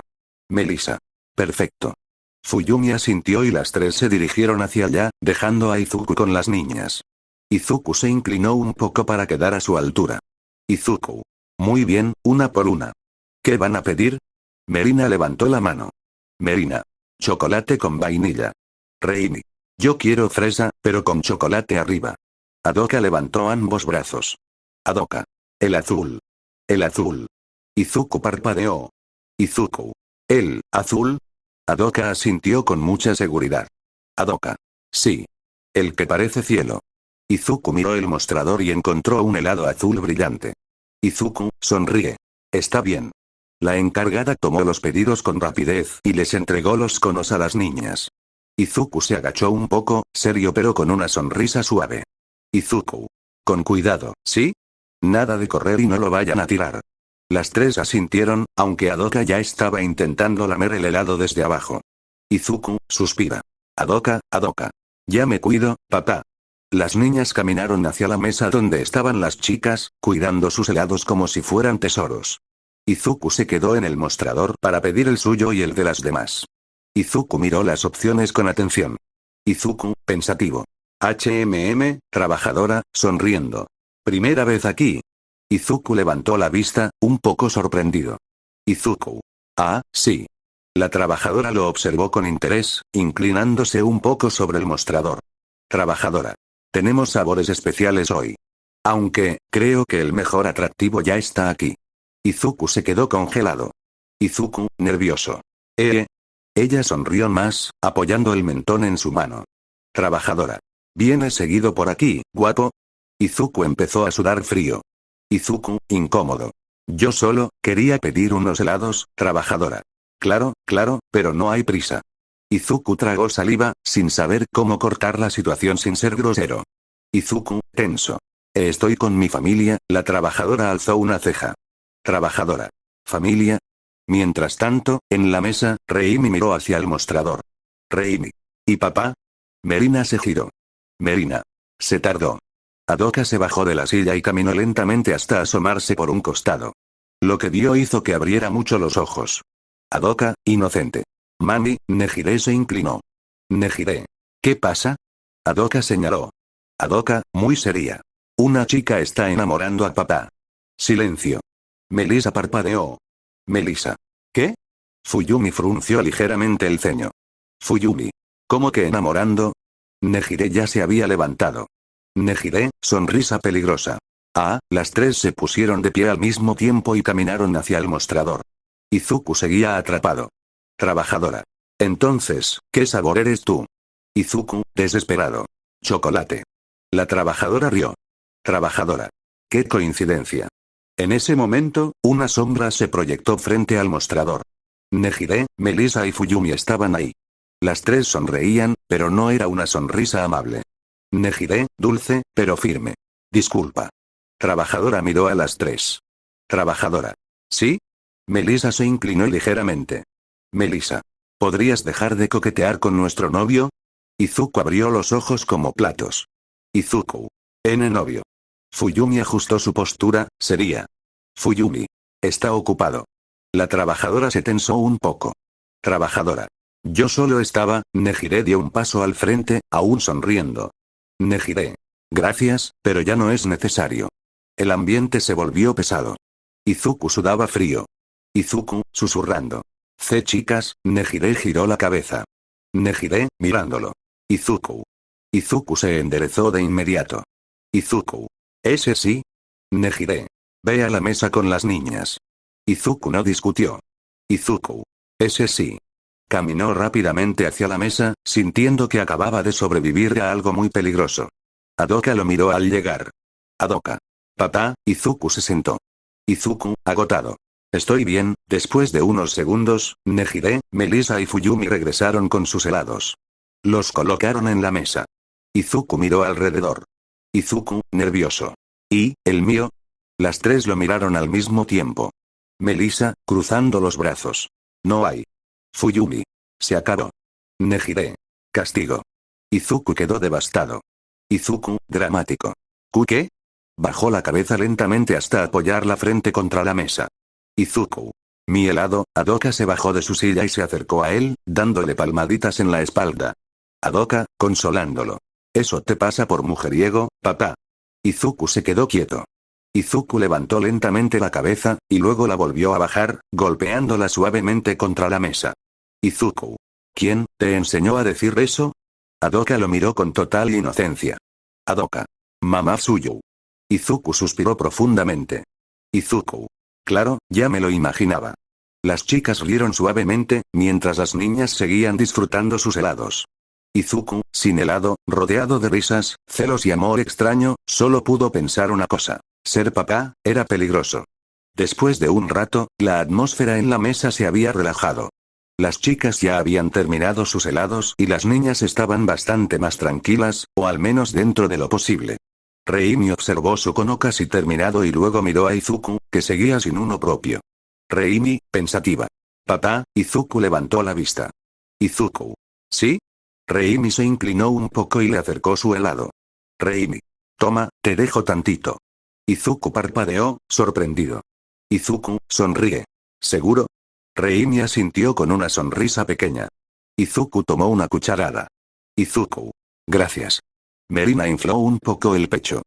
Melissa. Perfecto. Fuyumi asintió y las tres se dirigieron hacia allá, dejando a Izuku con las niñas. Izuku se inclinó un poco para quedar a su altura. Izuku. Muy bien, una por una. ¿Qué van a pedir? Merina levantó la mano. Merina. Chocolate con vainilla. Reimi. Yo quiero fresa, pero con chocolate arriba. Adoka levantó ambos brazos. Adoka. El azul. El azul. Izuku parpadeó. Izuku. ¿El azul? Adoka asintió con mucha seguridad. Adoka. Sí. El que parece cielo. Izuku miró el mostrador y encontró un helado azul brillante. Izuku, sonríe. Está bien. La encargada tomó los pedidos con rapidez y les entregó los conos a las niñas. Izuku se agachó un poco, serio pero con una sonrisa suave. Izuku. Con cuidado, ¿sí? Nada de correr y no lo vayan a tirar. Las tres asintieron, aunque Adoka ya estaba intentando lamer el helado desde abajo. Izuku, suspira. Adoka, Adoka. Ya me cuido, papá. Las niñas caminaron hacia la mesa donde estaban las chicas, cuidando sus helados como si fueran tesoros. Izuku se quedó en el mostrador para pedir el suyo y el de las demás. Izuku miró las opciones con atención. Izuku, pensativo. Trabajadora, sonriendo. Primera vez aquí. Izuku levantó la vista, un poco sorprendido. Izuku. Ah, sí. La trabajadora lo observó con interés, inclinándose un poco sobre el mostrador. Trabajadora. Tenemos sabores especiales hoy. Aunque, creo que el mejor atractivo ya está aquí. Izuku se quedó congelado. Izuku, nervioso. Ella sonrió más, apoyando el mentón en su mano. Trabajadora. ¿Vienes seguido por aquí, guapo? Izuku empezó a sudar frío. Izuku, incómodo. Yo solo, quería pedir unos helados, trabajadora. Claro, claro, pero no hay prisa. Izuku tragó saliva, sin saber cómo cortar la situación sin ser grosero. Izuku, tenso. Estoy con mi familia, la trabajadora alzó una ceja. Trabajadora. ¿Familia? Mientras tanto, en la mesa, Reimi miró hacia el mostrador. Reimi. ¿Y papá? Merina se giró. Merina. Se tardó. Adoka se bajó de la silla y caminó lentamente hasta asomarse por un costado. Lo que vio hizo que abriera mucho los ojos. Adoka, inocente. Mami, Nejire se inclinó. Nejire. ¿Qué pasa? Adoka señaló. Adoka, muy seria. Una chica está enamorando a papá. Silencio. Melissa parpadeó. Melissa. ¿Qué? Fuyumi frunció ligeramente el ceño. Fuyumi. ¿Cómo que enamorando? Nejire ya se había levantado. Nejire, sonrisa peligrosa. Ah, las tres se pusieron de pie al mismo tiempo y caminaron hacia el mostrador. Izuku seguía atrapado. Trabajadora. Entonces, ¿qué sabor eres tú? Izuku, desesperado. Chocolate. La trabajadora rió. Trabajadora. ¡Qué coincidencia! En ese momento, una sombra se proyectó frente al mostrador. Nejire, Melissa y Fuyumi estaban ahí. Las tres sonreían, pero no era una sonrisa amable. Nejire, dulce, pero firme. Disculpa. Trabajadora miró a las tres. Trabajadora. ¿Sí? Melissa se inclinó ligeramente. Melissa. ¿Podrías dejar de coquetear con nuestro novio? Izuku abrió los ojos como platos. Izuku. Novio. Fuyumi ajustó su postura, sería. Fuyumi. Está ocupado. La trabajadora se tensó un poco. Trabajadora. Yo solo estaba, Nejire dio un paso al frente, aún sonriendo. Nejire. Gracias, pero ya no es necesario. El ambiente se volvió pesado. Izuku sudaba frío. Izuku, susurrando. Chicas, Nejire giró la cabeza. Nejire, mirándolo. Izuku. Izuku se enderezó de inmediato. Izuku. ¿Ese sí? Nejire. Ve a la mesa con las niñas. Izuku no discutió. Izuku. Ese sí. Caminó rápidamente hacia la mesa, sintiendo que acababa de sobrevivir a algo muy peligroso. Adoka lo miró al llegar. Adoka. Papá, Izuku se sentó. Izuku, agotado. Estoy bien. Después de unos segundos, Nejire, Melissa y Fuyumi regresaron con sus helados. Los colocaron en la mesa. Izuku miró alrededor. Izuku, nervioso. ¿Y, el mío? Las tres lo miraron al mismo tiempo. Melissa, cruzando los brazos. No hay. Fuyumi. Se acabó. Nejire. Castigo. Izuku quedó devastado. Izuku, dramático. ¿Qué? Bajó la cabeza lentamente hasta apoyar la frente contra la mesa. Izuku. Mi helado. Adoka se bajó de su silla y se acercó a él, dándole palmaditas en la espalda. Adoka, consolándolo. Eso te pasa por mujeriego, papá. Izuku se quedó quieto. Izuku levantó lentamente la cabeza, y luego la volvió a bajar, golpeándola suavemente contra la mesa. Izuku. ¿Quién te enseñó a decir eso? Adoka lo miró con total inocencia. Adoka. Mamá Tsuyu. Izuku suspiró profundamente. Izuku. Claro, ya me lo imaginaba. Las chicas rieron suavemente, mientras las niñas seguían disfrutando sus helados. Izuku, sin helado, rodeado de risas, celos y amor extraño, solo pudo pensar una cosa. Ser papá, era peligroso. Después de un rato, la atmósfera en la mesa se había relajado. Las chicas ya habían terminado sus helados y las niñas estaban bastante más tranquilas, o al menos dentro de lo posible. Reimi observó su cono casi terminado y luego miró a Izuku, que seguía sin uno propio. Reimi, pensativa. Papá, Izuku levantó la vista. Izuku. ¿Sí? Reimi se inclinó un poco y le acercó su helado. Reimi. Toma, te dejo tantito. Izuku parpadeó, sorprendido. Izuku, sonríe. ¿Seguro? Reimi asintió con una sonrisa pequeña. Izuku tomó una cucharada. Izuku. Gracias. Merina infló un poco el pecho.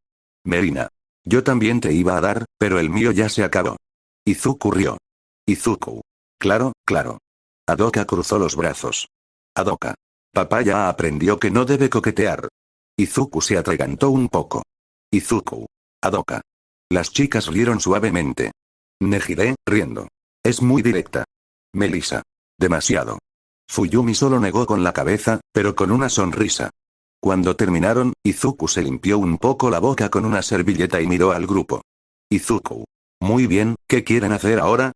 Merina. Yo también te iba a dar, pero el mío ya se acabó. Izuku rió. Izuku. Claro, claro. Adoka cruzó los brazos. Adoka. Papá ya aprendió que no debe coquetear. Izuku se atragantó un poco. Izuku. Adoka. Las chicas rieron suavemente. Nejire, riendo. Es muy directa. Melissa. Demasiado. Fuyumi solo negó con la cabeza, pero con una sonrisa. Cuando terminaron, Izuku se limpió un poco la boca con una servilleta y miró al grupo. Izuku. Muy bien, ¿qué quieren hacer ahora?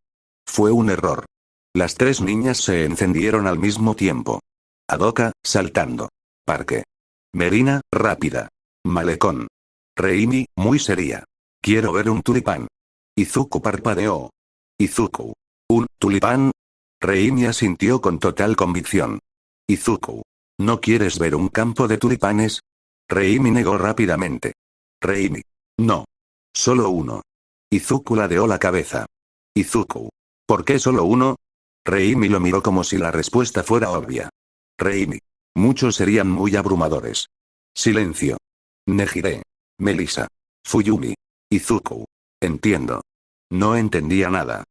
Fue un error. Las tres niñas se encendieron al mismo tiempo. Adoka, saltando. Parque. Merina, rápida. Malecón. Reimi, muy seria. Quiero ver un tulipán. Izuku parpadeó. Izuku. ¿Un tulipán? Reimi asintió con total convicción. Izuku. ¿No quieres ver un campo de tulipanes? Reimi negó rápidamente. Reimi. No. Solo uno. Izuku ladeó la cabeza. Izuku. ¿Por qué solo uno? Reimi lo miró como si la respuesta fuera obvia. Reimi. Muchos serían muy abrumadores. Silencio. Nejire. Melissa. Fuyumi. Izuku. Entiendo. No entendía nada.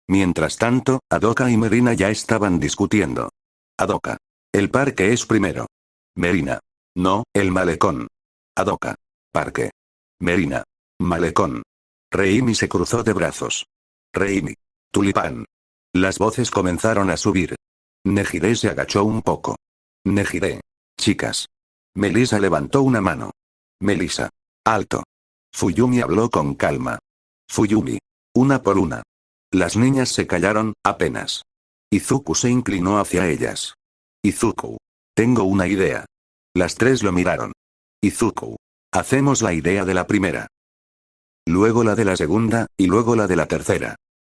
Mientras tanto, Adoka y Merina ya estaban discutiendo. Adoka. El parque es primero. Merina. No, el malecón. Adoka. Parque. Merina. Malecón. Reimi se cruzó de brazos. Reimi. Tulipán. Las voces comenzaron a subir. Nejire se agachó un poco. Nejire. Chicas. Melissa levantó una mano. Melissa. Alto. Fuyumi habló con calma. Fuyumi. Una por una. Las niñas se callaron, apenas. Izuku se inclinó hacia ellas. Izuku. Tengo una idea. Las tres lo miraron. Izuku. Hacemos la idea de la primera. Luego la de la segunda, y luego la de la tercera.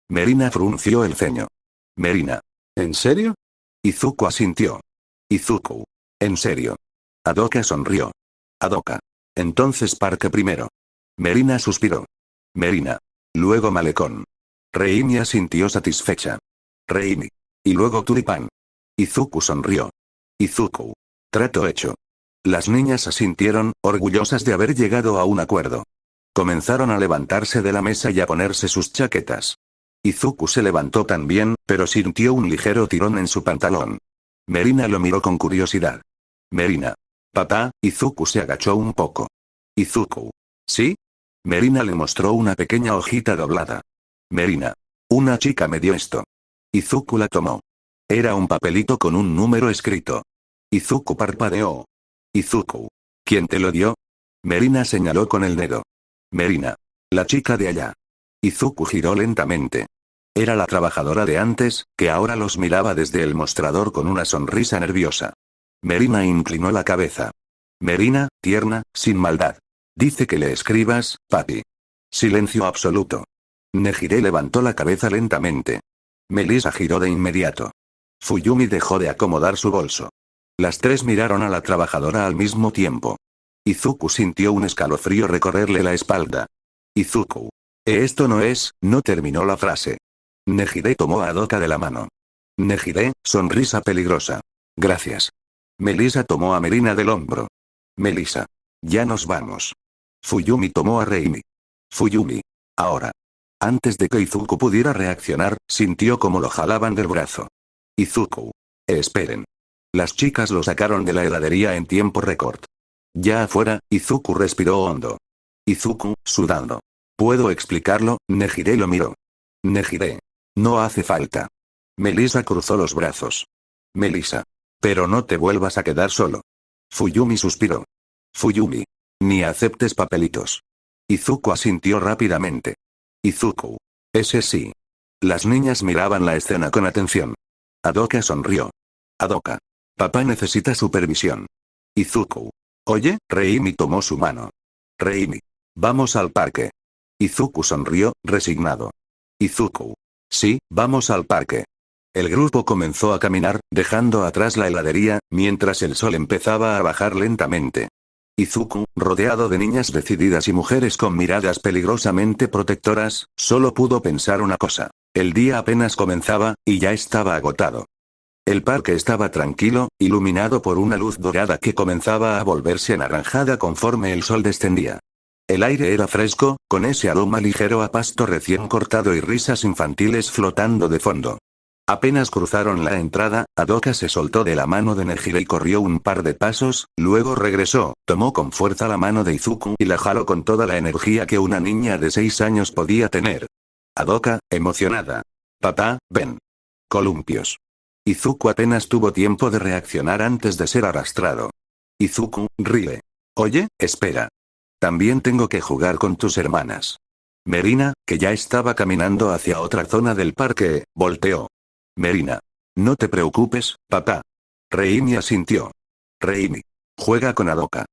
Merina frunció el ceño. Merina. ¿En serio? Izuku asintió. Izuku. ¿En serio? Adoka sonrió. Adoka. Entonces parque primero. Merina suspiró. Merina. Luego Malecón. Reimi asintió satisfecha. Reimi. Y luego Tulipán. Izuku sonrió. Izuku. Trato hecho. Las niñas asintieron, orgullosas de haber llegado a un acuerdo. Comenzaron a levantarse de la mesa y a ponerse sus chaquetas. Izuku se levantó también, pero sintió un ligero tirón en su pantalón. Merina lo miró con curiosidad. Merina. Papá, Izuku se agachó un poco. Izuku. ¿Sí? Merina le mostró una pequeña hojita doblada. Merina. Una chica me dio esto. Izuku la tomó. Era un papelito con un número escrito. Izuku parpadeó. Izuku. ¿Quién te lo dio? Merina señaló con el dedo. Merina. La chica de allá. Izuku giró lentamente. Era la trabajadora de antes, que ahora los miraba desde el mostrador con una sonrisa nerviosa. Merina inclinó la cabeza. Merina, tierna, sin maldad. Dice que le escribas, papi. Silencio absoluto. Nejire levantó la cabeza lentamente. Melissa giró de inmediato. Fuyumi dejó de acomodar su bolso. Las tres miraron a la trabajadora al mismo tiempo. Izuku sintió un escalofrío recorrerle la espalda. Izuku. Esto no terminó la frase. Nejire tomó a Adoka de la mano. Nejire, sonrisa peligrosa. Gracias. Melissa tomó a Merina del hombro. Melissa. Ya nos vamos. Fuyumi tomó a Reimi. Fuyumi. Ahora. Antes de que Izuku pudiera reaccionar, sintió como lo jalaban del brazo. Izuku. Esperen. Las chicas lo sacaron de la heladería en tiempo récord. Ya afuera, Izuku respiró hondo. Izuku, sudando. ¿Puedo explicarlo? Nejire lo miró. Nejire. No hace falta. Melissa cruzó los brazos. Melissa. Pero no te vuelvas a quedar solo. Fuyumi suspiró. Fuyumi. Ni aceptes papelitos. Izuku asintió rápidamente. Izuku. Ese sí. Las niñas miraban la escena con atención. Adoka sonrió. Adoka. Papá necesita supervisión. Izuku. Oye, Reimi tomó su mano. Reimi. Vamos al parque. Izuku sonrió, resignado. Izuku. Sí, vamos al parque. El grupo comenzó a caminar, dejando atrás la heladería, mientras el sol empezaba a bajar lentamente. Izuku, rodeado de niñas decididas y mujeres con miradas peligrosamente protectoras, solo pudo pensar una cosa. El día apenas comenzaba, y ya estaba agotado. El parque estaba tranquilo, iluminado por una luz dorada que comenzaba a volverse anaranjada conforme el sol descendía. El aire era fresco, con ese aroma ligero a pasto recién cortado y risas infantiles flotando de fondo. Apenas cruzaron la entrada, Adoka se soltó de la mano de Nejire y corrió un par de pasos, luego regresó, tomó con fuerza la mano de Izuku y la jaló con toda la energía que una niña de 6 años podía tener. Adoka, emocionada. Papá, ven. Columpios. Izuku apenas tuvo tiempo de reaccionar antes de ser arrastrado. Izuku, ríe. Oye, espera. También tengo que jugar con tus hermanas. Merina, que ya estaba caminando hacia otra zona del parque, volteó. Merina. No te preocupes, papá. Reimi asintió. Reimi. Juega con Adoka.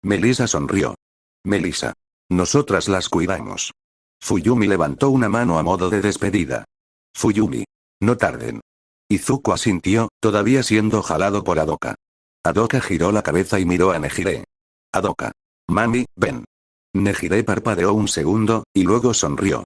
Melissa sonrió. Melissa. Nosotras las cuidamos. Fuyumi levantó una mano a modo de despedida. Fuyumi. No tarden. Izuku asintió, todavía siendo jalado por Adoka. Adoka giró la cabeza y miró a Nejire. Adoka. Mami, ven. Nejire parpadeó un segundo, y luego sonrió.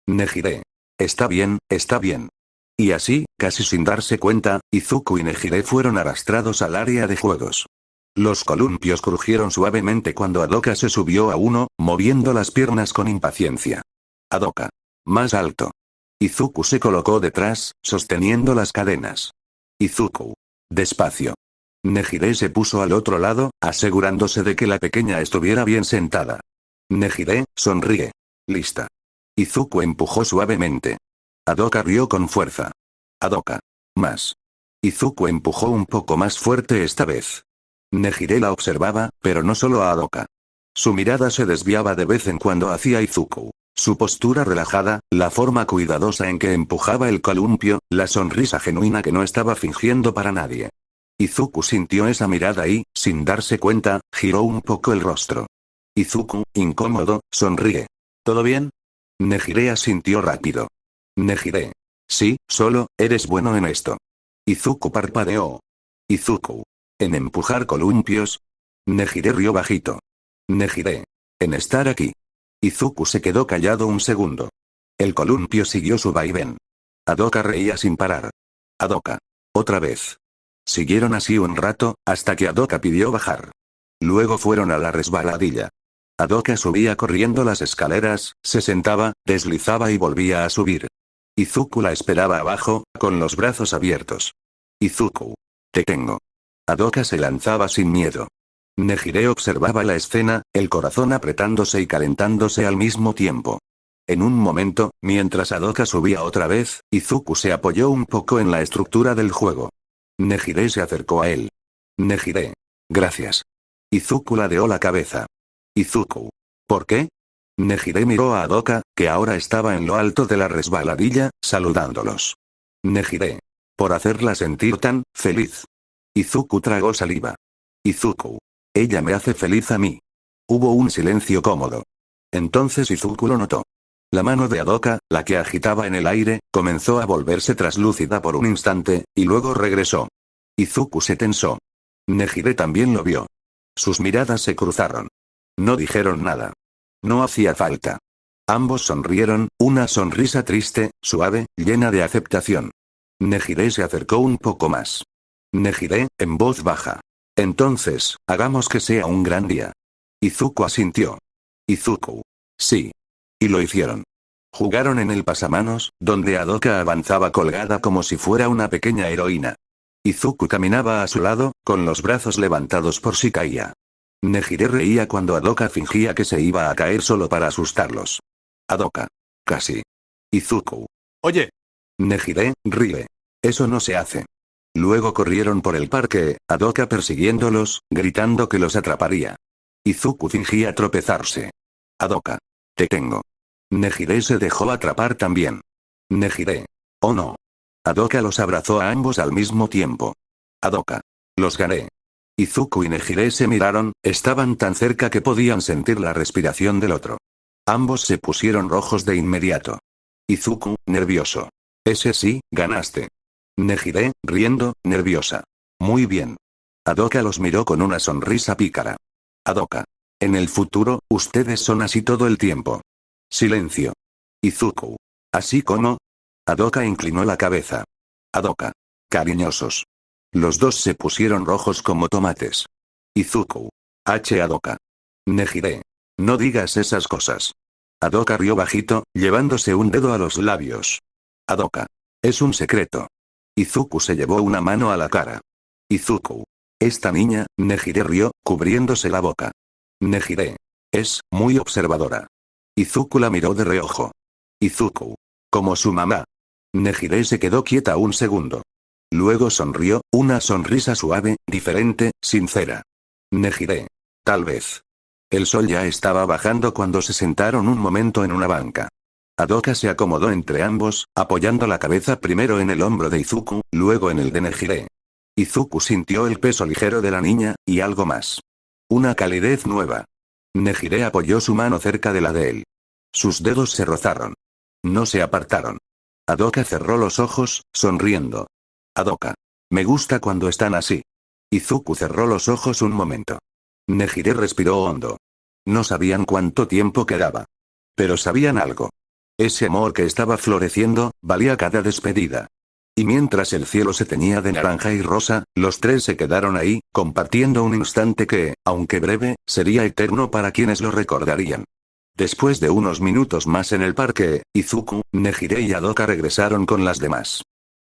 Nejire. Está bien, está bien. Y así, casi sin darse cuenta, Izuku y Nejire fueron arrastrados al área de juegos. Los columpios crujieron suavemente cuando Adoka se subió a uno, moviendo las piernas con impaciencia. Adoka. Más alto. Izuku se colocó detrás, sosteniendo las cadenas. Izuku. Despacio. Nejire se puso al otro lado, asegurándose de que la pequeña estuviera bien sentada. Nejire, sonríe. Lista. Izuku empujó suavemente. Adoka rió con fuerza. Adoka. Más. Izuku empujó un poco más fuerte esta vez. Nejire la observaba, pero no solo a Hadoka. Su mirada se desviaba de vez en cuando hacia Izuku. Su postura relajada, la forma cuidadosa en que empujaba el columpio, la sonrisa genuina que no estaba fingiendo para nadie. Izuku sintió esa mirada y, sin darse cuenta, giró un poco el rostro. Izuku, incómodo, sonríe. ¿Todo bien? Nejire asintió rápido. Nejire. Sí, solo, eres bueno en esto. Izuku parpadeó. Izuku. ¿En empujar columpios? Nejire rió bajito. Nejire. En estar aquí. Izuku se quedó callado un segundo. El columpio siguió su vaivén. Hadoka reía sin parar. Hadoka. Otra vez. Siguieron así un rato, hasta que Hadoka pidió bajar. Luego fueron a la resbaladilla. Hadoka subía corriendo las escaleras, se sentaba, deslizaba y volvía a subir. Izuku la esperaba abajo, con los brazos abiertos. Izuku. Te tengo. Hadoka se lanzaba sin miedo. Nejire observaba la escena, el corazón apretándose y calentándose al mismo tiempo. En un momento, mientras Hadoka subía otra vez, Izuku se apoyó un poco en la estructura del juego. Nejire se acercó a él. Nejire. Gracias. Izuku ladeó la cabeza. Izuku. ¿Por qué? Nejire miró a Hadoka, que ahora estaba en lo alto de la resbaladilla, saludándolos. Nejire. Por hacerla sentir tan feliz. Izuku tragó saliva. Izuku. Ella me hace feliz a mí. Hubo un silencio cómodo. Entonces Izuku lo notó. La mano de Hadoka, la que agitaba en el aire, comenzó a volverse traslúcida por un instante, y luego regresó. Izuku se tensó. Nejire también lo vio. Sus miradas se cruzaron. No dijeron nada. No hacía falta. Ambos sonrieron, una sonrisa triste, suave, llena de aceptación. Nejire se acercó un poco más. Nejire, en voz baja. Entonces, hagamos que sea un gran día. Izuku asintió. Izuku. Sí. Y lo hicieron. Jugaron en el pasamanos, donde Hadoka avanzaba colgada como si fuera una pequeña heroína. Izuku caminaba a su lado, con los brazos levantados por si caía. Nejire reía cuando Hadoka fingía que se iba a caer solo para asustarlos. Hadoka. Casi. Izuku. Oye. Nejire, ríe. Eso no se hace. Luego corrieron por el parque, Hadoka persiguiéndolos, gritando que los atraparía. Izuku fingía tropezarse. Hadoka. Te tengo. Nejire se dejó atrapar también. Nejire. Oh no. Hadoka los abrazó a ambos al mismo tiempo. Hadoka. Los gané. Izuku y Nejire se miraron, estaban tan cerca que podían sentir la respiración del otro. Ambos se pusieron rojos de inmediato. Izuku, nervioso. Ese sí, ganaste. Nejire, riendo, nerviosa. Muy bien. Hadoka los miró con una sonrisa pícara. Hadoka. En el futuro, ustedes son así todo el tiempo. Silencio. Izuku. ¿Así como? Hadoka inclinó la cabeza. Hadoka. Cariñosos. Los dos se pusieron rojos como tomates. Izuku. Hadoka. Nejire. No digas esas cosas. Hadoka rió bajito, llevándose un dedo a los labios. Hadoka. Es un secreto. Izuku se llevó una mano a la cara. Izuku. Esta niña, Nejire rió, cubriéndose la boca. Nejire. Es muy observadora. Izuku la miró de reojo. Izuku. Como su mamá. Nejire se quedó quieta un segundo. Luego sonrió, una sonrisa suave, diferente, sincera. Nejire. Tal vez. El sol ya estaba bajando cuando se sentaron un momento en una banca. Hadoka se acomodó entre ambos, apoyando la cabeza primero en el hombro de Izuku, luego en el de Nejire. Izuku sintió el peso ligero de la niña, y algo más. Una calidez nueva. Nejire apoyó su mano cerca de la de él. Sus dedos se rozaron. No se apartaron. Hadoka cerró los ojos, sonriendo. Hadoka. Me gusta cuando están así. Izuku cerró los ojos un momento. Nejire respiró hondo. No sabían cuánto tiempo quedaba. Pero sabían algo. Ese amor que estaba floreciendo, valía cada despedida. Y mientras el cielo se teñía de naranja y rosa, los tres se quedaron ahí, compartiendo un instante que, aunque breve, sería eterno para quienes lo recordarían. Después de unos minutos más en el parque, Izuku, Nejire y Hadoka regresaron con las demás.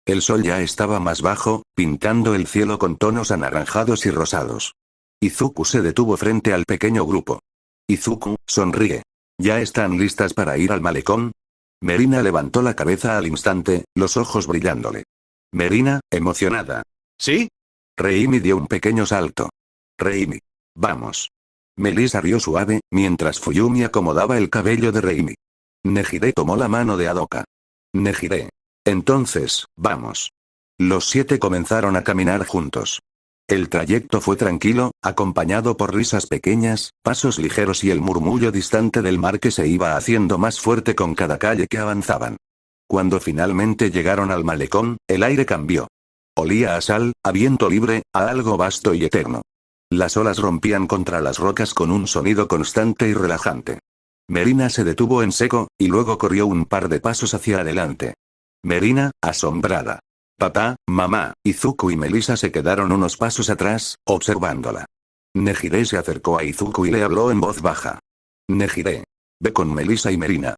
El sol ya estaba más bajo, pintando el cielo con tonos anaranjados y rosados. Izuku se detuvo frente al pequeño grupo. Izuku, sonríe. ¿Ya están listas para ir al malecón? Merina levantó la cabeza al instante, los ojos brillándole. Merina, emocionada. ¿Sí? Reimi dio un pequeño salto. Reimi. Vamos. Melissa rió suave, mientras Fuyumi acomodaba el cabello de Reimi. Nejire tomó la mano de Adoka. Nejire. Entonces, vamos. Los 7 comenzaron a caminar juntos. El trayecto fue tranquilo, acompañado por risas pequeñas, pasos ligeros y el murmullo distante del mar que se iba haciendo más fuerte con cada calle que avanzaban. Cuando finalmente llegaron al malecón, el aire cambió. Olía a sal, a viento libre, a algo vasto y eterno. Las olas rompían contra las rocas con un sonido constante y relajante. Merina se detuvo en seco, y luego corrió un par de pasos hacia adelante. Merina, asombrada. Papá, mamá, Izuku y Melissa se quedaron unos pasos atrás, observándola. Nejire se acercó a Izuku y le habló en voz baja. Nejire. Ve con Melissa y Merina.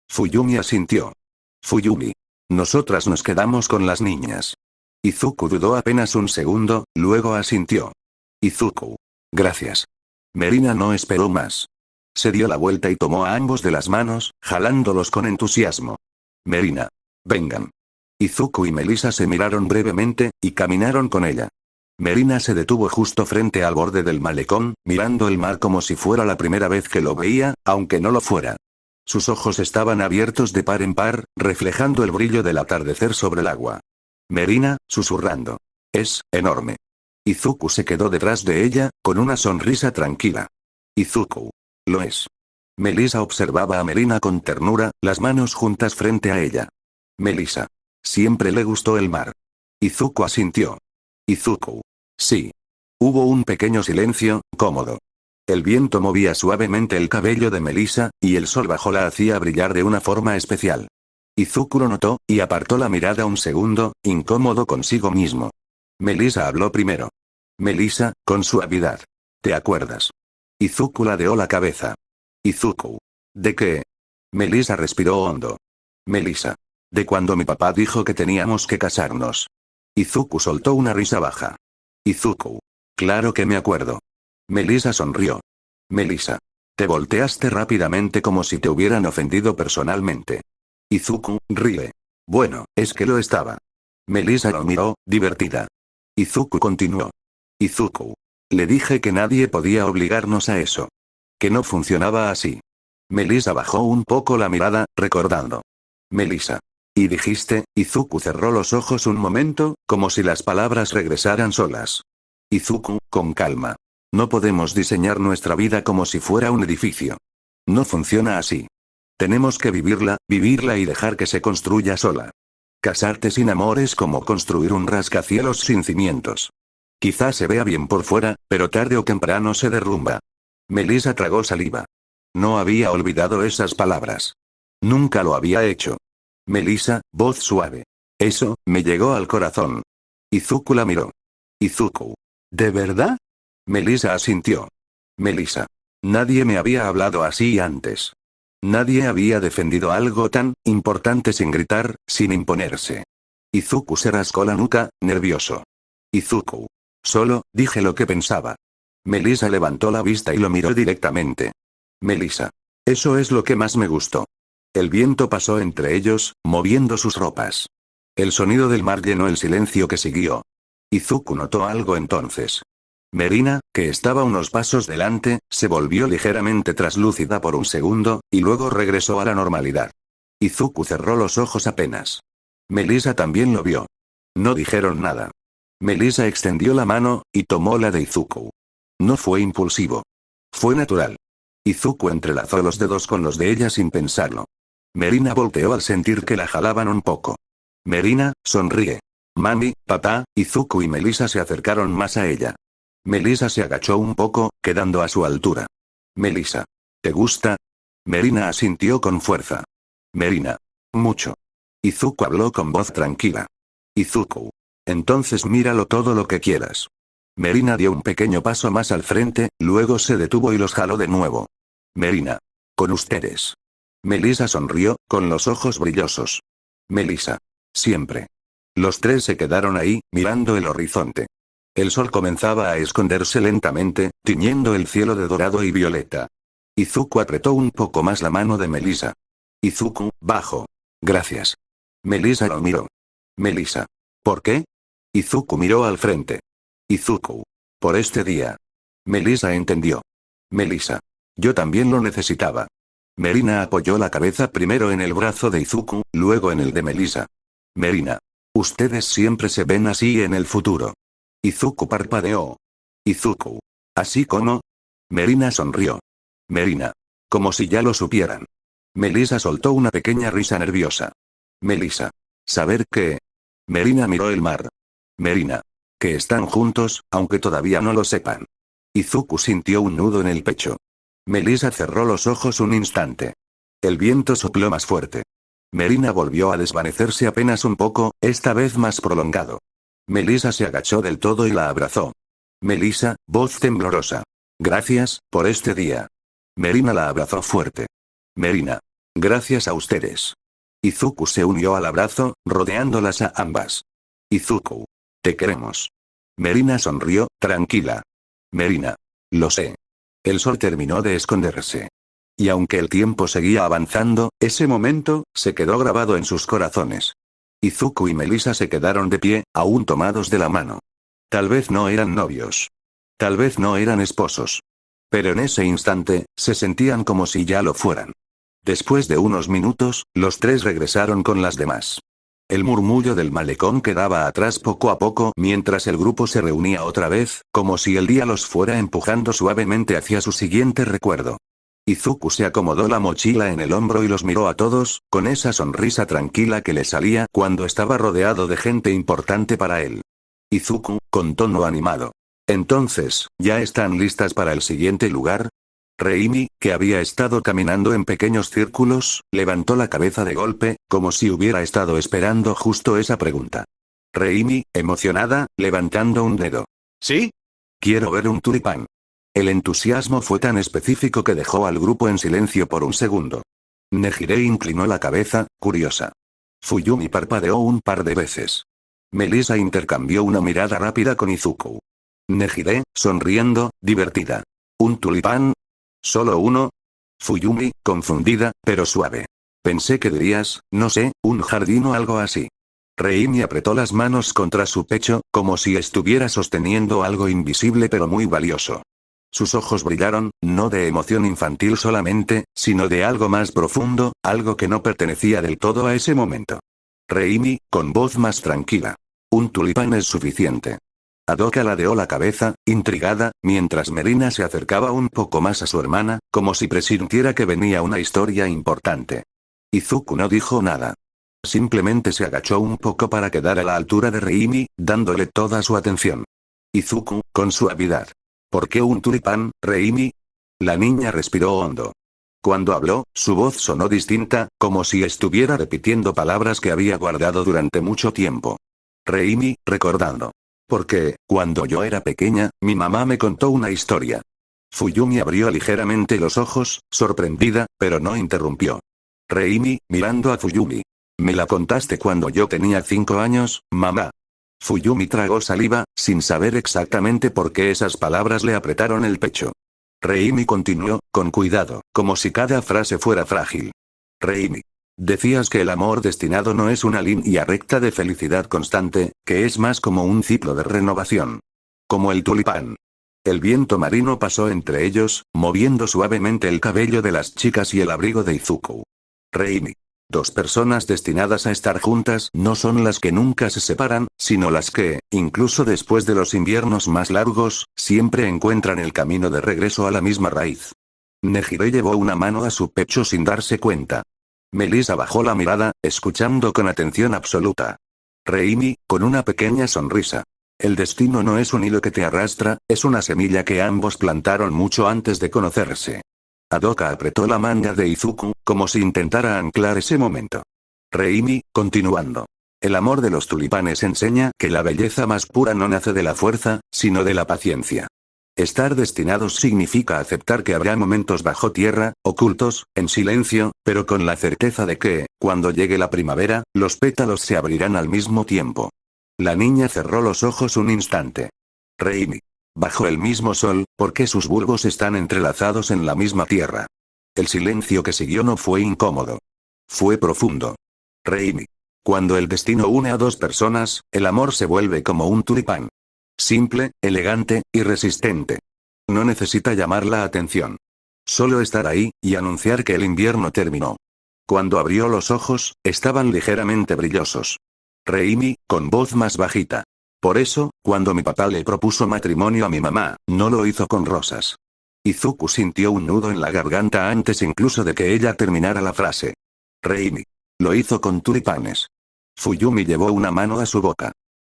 Fuyumi asintió. Fuyumi. Nosotras nos quedamos con las niñas. Izuku dudó apenas un segundo, luego asintió. Izuku. Gracias. Merina no esperó más. Se dio la vuelta y tomó a ambos de las manos, jalándolos con entusiasmo. Merina. Vengan. Izuku y Melissa se miraron brevemente, y caminaron con ella. Merina se detuvo justo frente al borde del malecón, mirando el mar como si fuera la primera vez que lo veía, aunque no lo fuera. Sus ojos estaban abiertos de par en par, reflejando el brillo del atardecer sobre el agua. Merina, susurrando. Es enorme. Izuku se quedó detrás de ella, con una sonrisa tranquila. Izuku. Lo es. Melissa observaba a Merina con ternura, las manos juntas frente a ella. Melissa. Siempre le gustó el mar. Izuku asintió. Izuku. Sí. Hubo un pequeño silencio, cómodo. El viento movía suavemente el cabello de Melissa, y el sol bajo la hacía brillar de una forma especial. Izuku lo notó, y apartó la mirada un segundo, incómodo consigo mismo. Melissa habló primero. Melissa, con suavidad. ¿Te acuerdas? Izuku ladeó la cabeza. Izuku. ¿De qué? Melissa respiró hondo. Melissa. De cuando mi papá dijo que teníamos que casarnos. Izuku soltó una risa baja. Izuku. Claro que me acuerdo. Melissa sonrió. Melissa. Te volteaste rápidamente como si te hubieran ofendido personalmente. Izuku, ríe. Bueno, es que lo estaba. Melissa lo miró, divertida. Izuku continuó. Izuku. Le dije que nadie podía obligarnos a eso. Que no funcionaba así. Melissa bajó un poco la mirada, recordando. Melissa. Y dijiste, Izuku cerró los ojos un momento, como si las palabras regresaran solas. Izuku, con calma. No podemos diseñar nuestra vida como si fuera un edificio. No funciona así. Tenemos que vivirla y dejar que se construya sola. Casarte sin amor es como construir un rascacielos sin cimientos. Quizás se vea bien por fuera, pero tarde o temprano se derrumba. Melissa tragó saliva. No había olvidado esas palabras. Nunca lo había hecho. Melissa, voz suave. Eso, me llegó al corazón. Izuku la miró. Izuku. ¿De verdad? Melissa asintió. Melissa. Nadie me había hablado así antes. Nadie había defendido algo tan importante sin gritar, sin imponerse. Izuku se rascó la nuca, nervioso. Izuku. Solo, dije lo que pensaba. Melissa levantó la vista y lo miró directamente. Melissa. Eso es lo que más me gustó. El viento pasó entre ellos, moviendo sus ropas. El sonido del mar llenó el silencio que siguió. Izuku notó algo entonces. Merina, que estaba unos pasos delante, se volvió ligeramente traslúcida por un segundo, y luego regresó a la normalidad. Izuku cerró los ojos apenas. Melissa también lo vio. No dijeron nada. Melissa extendió la mano, y tomó la de Izuku. No fue impulsivo. Fue natural. Izuku entrelazó los dedos con los de ella sin pensarlo. Merina volteó al sentir que la jalaban un poco. Merina, sonríe. Mami, papá, Izuku y Melissa se acercaron más a ella. Melissa se agachó un poco, quedando a su altura. Melissa. ¿Te gusta? Merina asintió con fuerza. Merina. Mucho. Izuku habló con voz tranquila. Izuku. Entonces míralo todo lo que quieras. Merina dio un pequeño paso más al frente, luego se detuvo y los jaló de nuevo. Merina. Con ustedes. Melissa sonrió, con los ojos brillosos. Melissa. Siempre. Los 3 se quedaron ahí, mirando el horizonte. El sol comenzaba a esconderse lentamente, tiñendo el cielo de dorado y violeta. Izuku apretó un poco más la mano de Melissa. Izuku, bajo. Gracias. Melissa lo miró. Melissa. ¿Por qué? Izuku miró al frente. Izuku. Por este día. Melissa entendió. Melissa. Yo también lo necesitaba. Merina apoyó la cabeza primero en el brazo de Izuku, luego en el de Melissa. Merina. Ustedes siempre se ven así en el futuro. Izuku parpadeó. Izuku. ¿Así como? Merina sonrió. Merina. Como si ya lo supieran. Melissa soltó una pequeña risa nerviosa. Melissa. ¿Saber qué? Merina miró el mar. Merina. Que están juntos, aunque todavía no lo sepan. Izuku sintió un nudo en el pecho. Melissa cerró los ojos un instante. El viento sopló más fuerte. Merina volvió a desvanecerse apenas un poco, esta vez más prolongado. Melissa se agachó del todo y la abrazó. Melissa, voz temblorosa. Gracias, por este día. Merina la abrazó fuerte. Merina. Gracias a ustedes. Izuku se unió al abrazo, rodeándolas a ambas. Izuku. Te queremos. Merina sonrió, tranquila. Merina. Lo sé. El sol terminó de esconderse. Y aunque el tiempo seguía avanzando, ese momento, se quedó grabado en sus corazones. Izuku y Melissa se quedaron de pie, aún tomados de la mano. Tal vez no eran novios. Tal vez no eran esposos. Pero en ese instante, se sentían como si ya lo fueran. Después de unos minutos, los tres regresaron con las demás. El murmullo del malecón quedaba atrás poco a poco mientras el grupo se reunía otra vez, como si el día los fuera empujando suavemente hacia su siguiente recuerdo. Izuku se acomodó la mochila en el hombro y los miró a todos, con esa sonrisa tranquila que le salía cuando estaba rodeado de gente importante para él. Izuku, con tono animado. Entonces, ¿ya están listas para el siguiente lugar? Reimi, que había estado caminando en pequeños círculos, levantó la cabeza de golpe, como si hubiera estado esperando justo esa pregunta. Reimi, emocionada, levantando un dedo. ¿Sí? Quiero ver un tulipán. El entusiasmo fue tan específico que dejó al grupo en silencio por un segundo. Nejire inclinó la cabeza, curiosa. Fuyumi parpadeó un par de veces. Melissa intercambió una mirada rápida con Izuku. Nejire, sonriendo, divertida. ¿Un tulipán? ¿Solo uno? Fuyumi, confundida, pero suave. Pensé que dirías, no sé, un jardín o algo así. Reimi apretó las manos contra su pecho, como si estuviera sosteniendo algo invisible pero muy valioso. Sus ojos brillaron, no de emoción infantil solamente, sino de algo más profundo, algo que no pertenecía del todo a ese momento. Reimi, con voz más tranquila. Un tulipán es suficiente. Adoka ladeó la cabeza, intrigada, mientras Merina se acercaba un poco más a su hermana, como si presintiera que venía una historia importante. Izuku no dijo nada. Simplemente se agachó un poco para quedar a la altura de Reimi, dándole toda su atención. Izuku, con suavidad. ¿Por qué un tulipán, Reimi? La niña respiró hondo. Cuando habló, su voz sonó distinta, como si estuviera repitiendo palabras que había guardado durante mucho tiempo. Reimi, recordando. Porque, cuando yo era pequeña, mi mamá me contó una historia. Fuyumi abrió ligeramente los ojos, sorprendida, pero no interrumpió. Reimi, mirando a Fuyumi. Me la contaste cuando yo tenía 5 años, mamá. Fuyumi tragó saliva, sin saber exactamente por qué esas palabras le apretaron el pecho. Reimi continuó, con cuidado, como si cada frase fuera frágil. Reimi. Decías que el amor destinado no es una línea recta de felicidad constante, que es más como un ciclo de renovación. Como el tulipán. El viento marino pasó entre ellos, moviendo suavemente el cabello de las chicas y el abrigo de Izuku. Reimi. 2 personas destinadas a estar juntas no son las que nunca se separan, sino las que, incluso después de los inviernos más largos, siempre encuentran el camino de regreso a la misma raíz. Nejire llevó una mano a su pecho sin darse cuenta. Melissa bajó la mirada, escuchando con atención absoluta. Reimi, con una pequeña sonrisa. El destino no es un hilo que te arrastra, es una semilla que ambos plantaron mucho antes de conocerse. Adoka apretó la manga de Izuku, como si intentara anclar ese momento. Reimi, continuando. El amor de los tulipanes enseña que la belleza más pura no nace de la fuerza, sino de la paciencia. Estar destinados significa aceptar que habrá momentos bajo tierra, ocultos, en silencio, pero con la certeza de que, cuando llegue la primavera, los pétalos se abrirán al mismo tiempo. La niña cerró los ojos un instante. Reimi. Bajo el mismo sol, porque sus bulbos están entrelazados en la misma tierra. El silencio que siguió no fue incómodo. Fue profundo. Reimi. Cuando el destino une a dos personas, el amor se vuelve como un tulipán. Simple, elegante, y resistente. No necesita llamar la atención. Solo estar ahí, y anunciar que el invierno terminó. Cuando abrió los ojos, estaban ligeramente brillosos. Reí con voz más bajita. Por eso, cuando mi papá le propuso matrimonio a mi mamá, no lo hizo con rosas. Izuku sintió un nudo en la garganta antes incluso de que ella terminara la frase. Reí lo hizo con tulipanes. Fuyumi llevó una mano a su boca.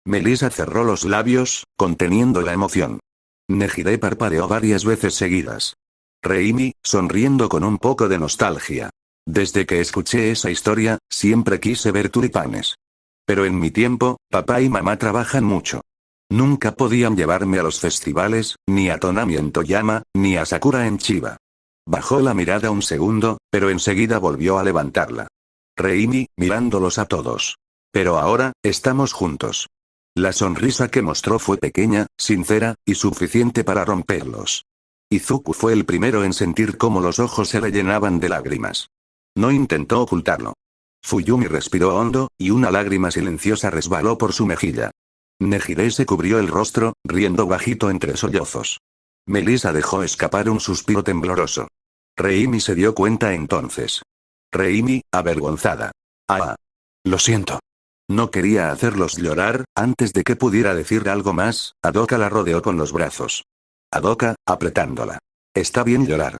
Melissa cerró los labios, conteniendo la emoción. Nejire parpadeó varias veces seguidas. Reí sonriendo con un poco de nostalgia. Desde que escuché esa historia, siempre quise ver tulipanes. Pero en mi tiempo, papá y mamá trabajan mucho. Nunca podían llevarme a los festivales, ni a Tonami en Toyama, ni a Sakura en Chiba. Bajó la mirada un segundo, pero enseguida volvió a levantarla. Reí mirándolos a todos. Pero ahora, estamos juntos. La sonrisa que mostró fue pequeña, sincera, y suficiente para romperlos. Izuku fue el primero en sentir cómo los ojos se le llenaban de lágrimas. No intentó ocultarlo. Fuyumi respiró hondo, y una lágrima silenciosa resbaló por su mejilla. Nejire se cubrió el rostro, riendo bajito entre sollozos. Melissa dejó escapar un suspiro tembloroso. Reí se dio cuenta entonces. Reí, avergonzada. Ah. Lo siento. No quería hacerlos llorar. Antes de que pudiera decir algo más, Adoka la rodeó con los brazos. Adoka, apretándola. Está bien llorar.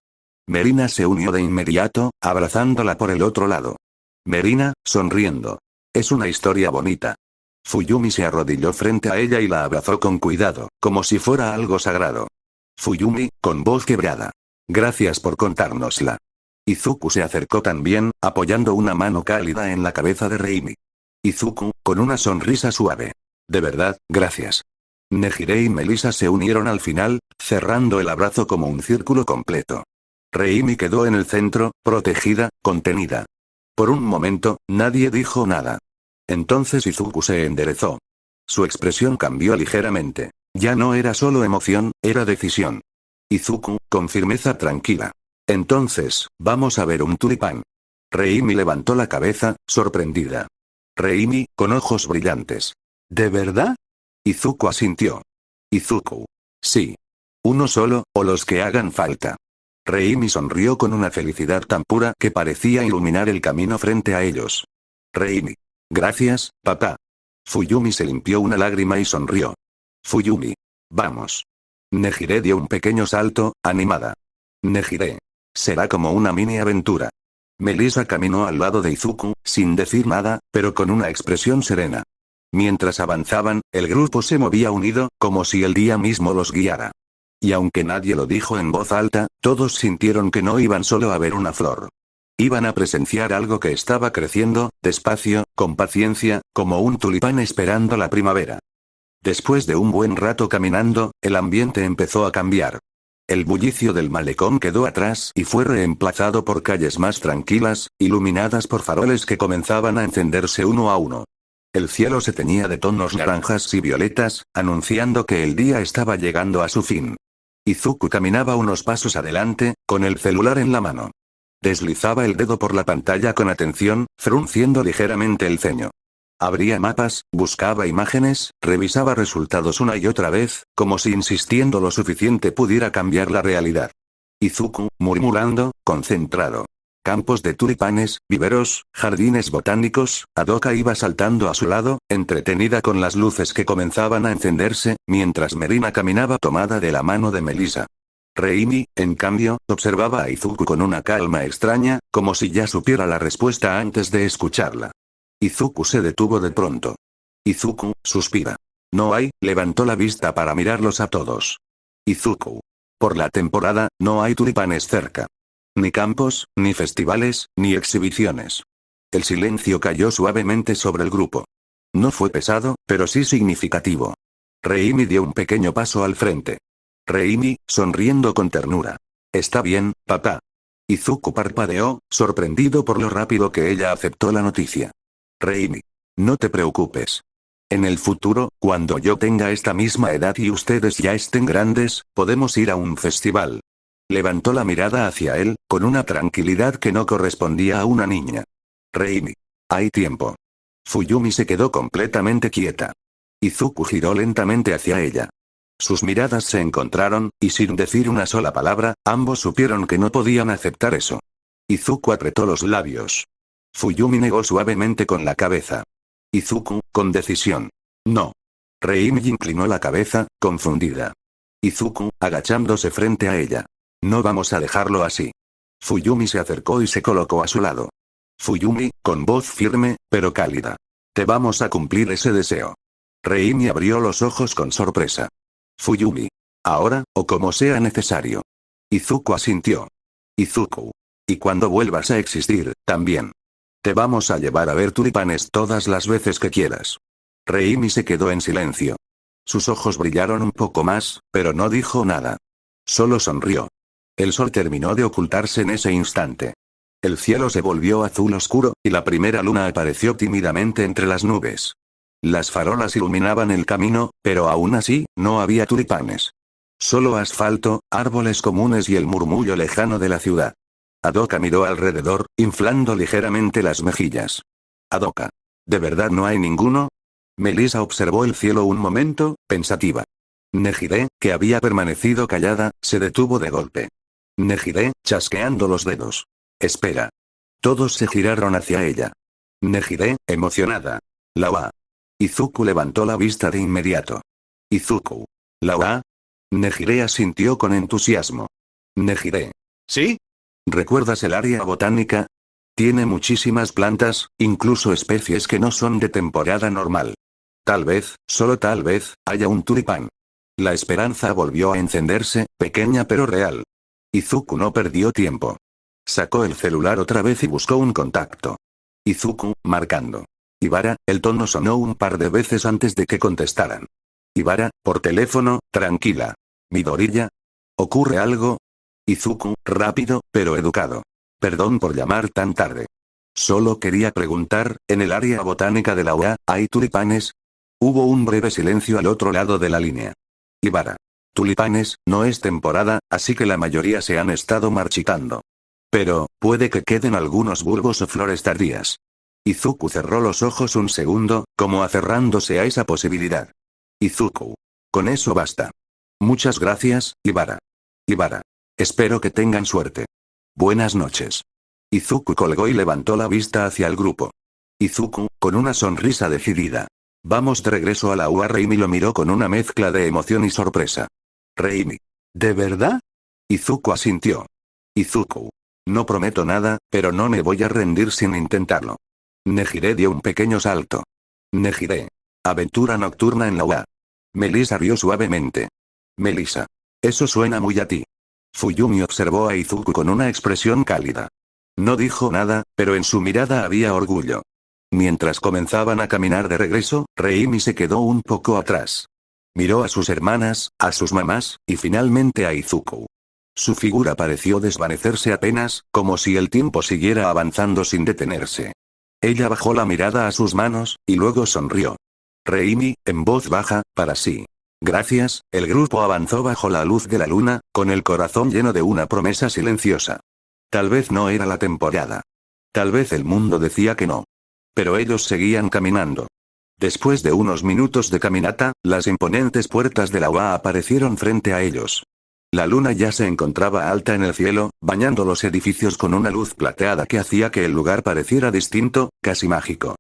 Merina se unió de inmediato, abrazándola por el otro lado. Merina, sonriendo. Es una historia bonita. Fuyumi se arrodilló frente a ella y la abrazó con cuidado, como si fuera algo sagrado. Fuyumi, con voz quebrada. Gracias por contárnosla. Izuku se acercó también, apoyando una mano cálida en la cabeza de Reimi. Izuku, con una sonrisa suave. De verdad, gracias. Nejire y Melissa se unieron al final, cerrando el abrazo como un círculo completo. Reimi quedó en el centro, protegida, contenida. Por un momento, nadie dijo nada. Entonces Izuku se enderezó. Su expresión cambió ligeramente. Ya no era solo emoción, era decisión. Izuku, con firmeza tranquila. Entonces, vamos a ver un tulipán. Reimi levantó la cabeza, sorprendida. Reimi, con ojos brillantes. ¿De verdad? Izuku asintió. Izuku. Sí. Uno solo, o los que hagan falta. Reimi sonrió con una felicidad tan pura que parecía iluminar el camino frente a ellos. Reimi. Gracias, papá. Fuyumi se limpió una lágrima y sonrió. Fuyumi. Vamos. Nejire dio un pequeño salto, animada. Nejire. Será como una mini aventura. Melissa caminó al lado de Izuku, sin decir nada, pero con una expresión serena. Mientras avanzaban, el grupo se movía unido, como si el día mismo los guiara. Y aunque nadie lo dijo en voz alta, todos sintieron que no iban solo a ver una flor. Iban a presenciar algo que estaba creciendo, despacio, con paciencia, como un tulipán esperando la primavera. Después de un buen rato caminando, el ambiente empezó a cambiar. El bullicio del malecón quedó atrás y fue reemplazado por calles más tranquilas, iluminadas por faroles que comenzaban a encenderse uno a uno. El cielo se teñía de tonos naranjas y violetas, anunciando que el día estaba llegando a su fin. Izuku caminaba unos pasos adelante, con el celular en la mano. Deslizaba el dedo por la pantalla con atención, frunciendo ligeramente el ceño. Abría mapas, buscaba imágenes, revisaba resultados una y otra vez, como si insistiendo lo suficiente pudiera cambiar la realidad. Izuku, murmurando, concentrado. Campos de tulipanes, viveros, jardines botánicos, Adoka iba saltando a su lado, entretenida con las luces que comenzaban a encenderse, mientras Merina caminaba tomada de la mano de Melissa. Reimi, en cambio, observaba a Izuku con una calma extraña, como si ya supiera la respuesta antes de escucharla. Izuku se detuvo de pronto. Izuku, suspira. No hay, levantó la vista para mirarlos a todos. Izuku. Por la temporada, no hay tulipanes cerca. Ni campos, ni festivales, ni exhibiciones. El silencio cayó suavemente sobre el grupo. No fue pesado, pero sí significativo. Reimi dio un pequeño paso al frente. Reimi, sonriendo con ternura. Está bien, papá. Izuku parpadeó, sorprendido por lo rápido que ella aceptó la noticia. Reimi. No te preocupes. En el futuro, cuando yo tenga esta misma edad y ustedes ya estén grandes, podemos ir a un festival. Levantó la mirada hacia él, con una tranquilidad que no correspondía a una niña. Reimi. Hay tiempo. Fuyumi se quedó completamente quieta. Izuku giró lentamente hacia ella. Sus miradas se encontraron, y sin decir una sola palabra, ambos supieron que no podían aceptar eso. Izuku apretó los labios. Fuyumi negó suavemente con la cabeza. Izuku, con decisión. No. Reimi inclinó la cabeza, confundida. Izuku, agachándose frente a ella. No vamos a dejarlo así. Fuyumi se acercó y se colocó a su lado. Fuyumi, con voz firme, pero cálida. Te vamos a cumplir ese deseo. Reimi abrió los ojos con sorpresa. Fuyumi. Ahora, o como sea necesario. Izuku asintió. Izuku. Y cuando vuelvas a existir, también. Te vamos a llevar a ver tulipanes todas las veces que quieras. Reimi se quedó en silencio. Sus ojos brillaron un poco más, pero no dijo nada. Solo sonrió. El sol terminó de ocultarse en ese instante. El cielo se volvió azul oscuro, y la primera luna apareció tímidamente entre las nubes. Las farolas iluminaban el camino, pero aún así, no había tulipanes. Solo asfalto, árboles comunes y el murmullo lejano de la ciudad. Adoka miró alrededor, inflando ligeramente las mejillas. Adoka. ¿De verdad no hay ninguno? Melissa observó el cielo un momento, pensativa. Nejire, que había permanecido callada, se detuvo de golpe. Nejire, chasqueando los dedos. Espera. Todos se giraron hacia ella. Nejire, emocionada. Lawa. Izuku levantó la vista de inmediato. Izuku. ¿Lawa? Nejire asintió con entusiasmo. Nejire. ¿Sí? ¿Recuerdas el área botánica? Tiene muchísimas plantas, incluso especies que no son de temporada normal. Tal vez, solo tal vez, haya un tulipán. La esperanza volvió a encenderse, pequeña pero real. Izuku no perdió tiempo. Sacó el celular otra vez y buscó un contacto. Izuku, marcando. Ibara, el tono sonó un par de veces antes de que contestaran. Ibara, por teléfono, tranquila. Midoriya. ¿Ocurre algo? Izuku, rápido, pero educado. Perdón por llamar tan tarde. Solo quería preguntar, ¿en el área botánica de la UA, hay tulipanes? Hubo un breve silencio al otro lado de la línea. Ibara. Tulipanes, no es temporada, así que la mayoría se han estado marchitando. Pero, puede que queden algunos bulbos o flores tardías. Izuku cerró los ojos un segundo, como aferrándose a esa posibilidad. Izuku. Con eso basta. Muchas gracias, Ibara. Ibara. Espero que tengan suerte. Buenas noches. Izuku colgó y levantó la vista hacia el grupo. Izuku, con una sonrisa decidida. Vamos de regreso a la UA. Reimi lo miró con una mezcla de emoción y sorpresa. Reimi. ¿De verdad? Izuku asintió. Izuku. No prometo nada, pero no me voy a rendir sin intentarlo. Nejire dio un pequeño salto. Nejire. Aventura nocturna en la UA. Melissa rió suavemente. Melissa. Eso suena muy a ti. Fuyumi observó a Izuku con una expresión cálida. No dijo nada, pero en su mirada había orgullo. Mientras comenzaban a caminar de regreso, Reimi se quedó un poco atrás. Miró a sus hermanas, a sus mamás, y finalmente a Izuku. Su figura pareció desvanecerse apenas, como si el tiempo siguiera avanzando sin detenerse. Ella bajó la mirada a sus manos, y luego sonrió. Reimi, en voz baja, para sí. Gracias, el grupo avanzó bajo la luz de la luna, con el corazón lleno de una promesa silenciosa. Tal vez no era la temporada. Tal vez el mundo decía que no. Pero ellos seguían caminando. Después de unos minutos de caminata, las imponentes puertas de la UA aparecieron frente a ellos. La luna ya se encontraba alta en el cielo, bañando los edificios con una luz plateada que hacía que el lugar pareciera distinto, casi mágico.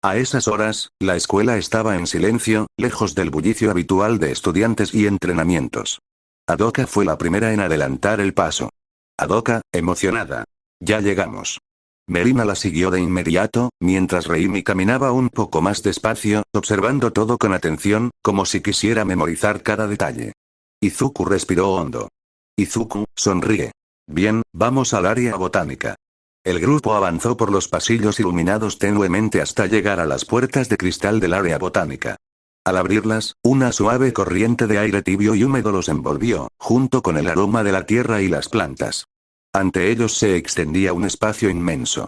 A esas horas, la escuela estaba en silencio, lejos del bullicio habitual de estudiantes y entrenamientos. Adoka fue la primera en adelantar el paso. Adoka, emocionada. Ya llegamos. Merina la siguió de inmediato, mientras Reimi caminaba un poco más despacio, observando todo con atención, como si quisiera memorizar cada detalle. Izuku respiró hondo. Izuku, sonríe. Bien, vamos al área botánica. El grupo avanzó por los pasillos iluminados tenuemente hasta llegar a las puertas de cristal del área botánica. Al abrirlas, una suave corriente de aire tibio y húmedo los envolvió, junto con el aroma de la tierra y las plantas. Ante ellos se extendía un espacio inmenso.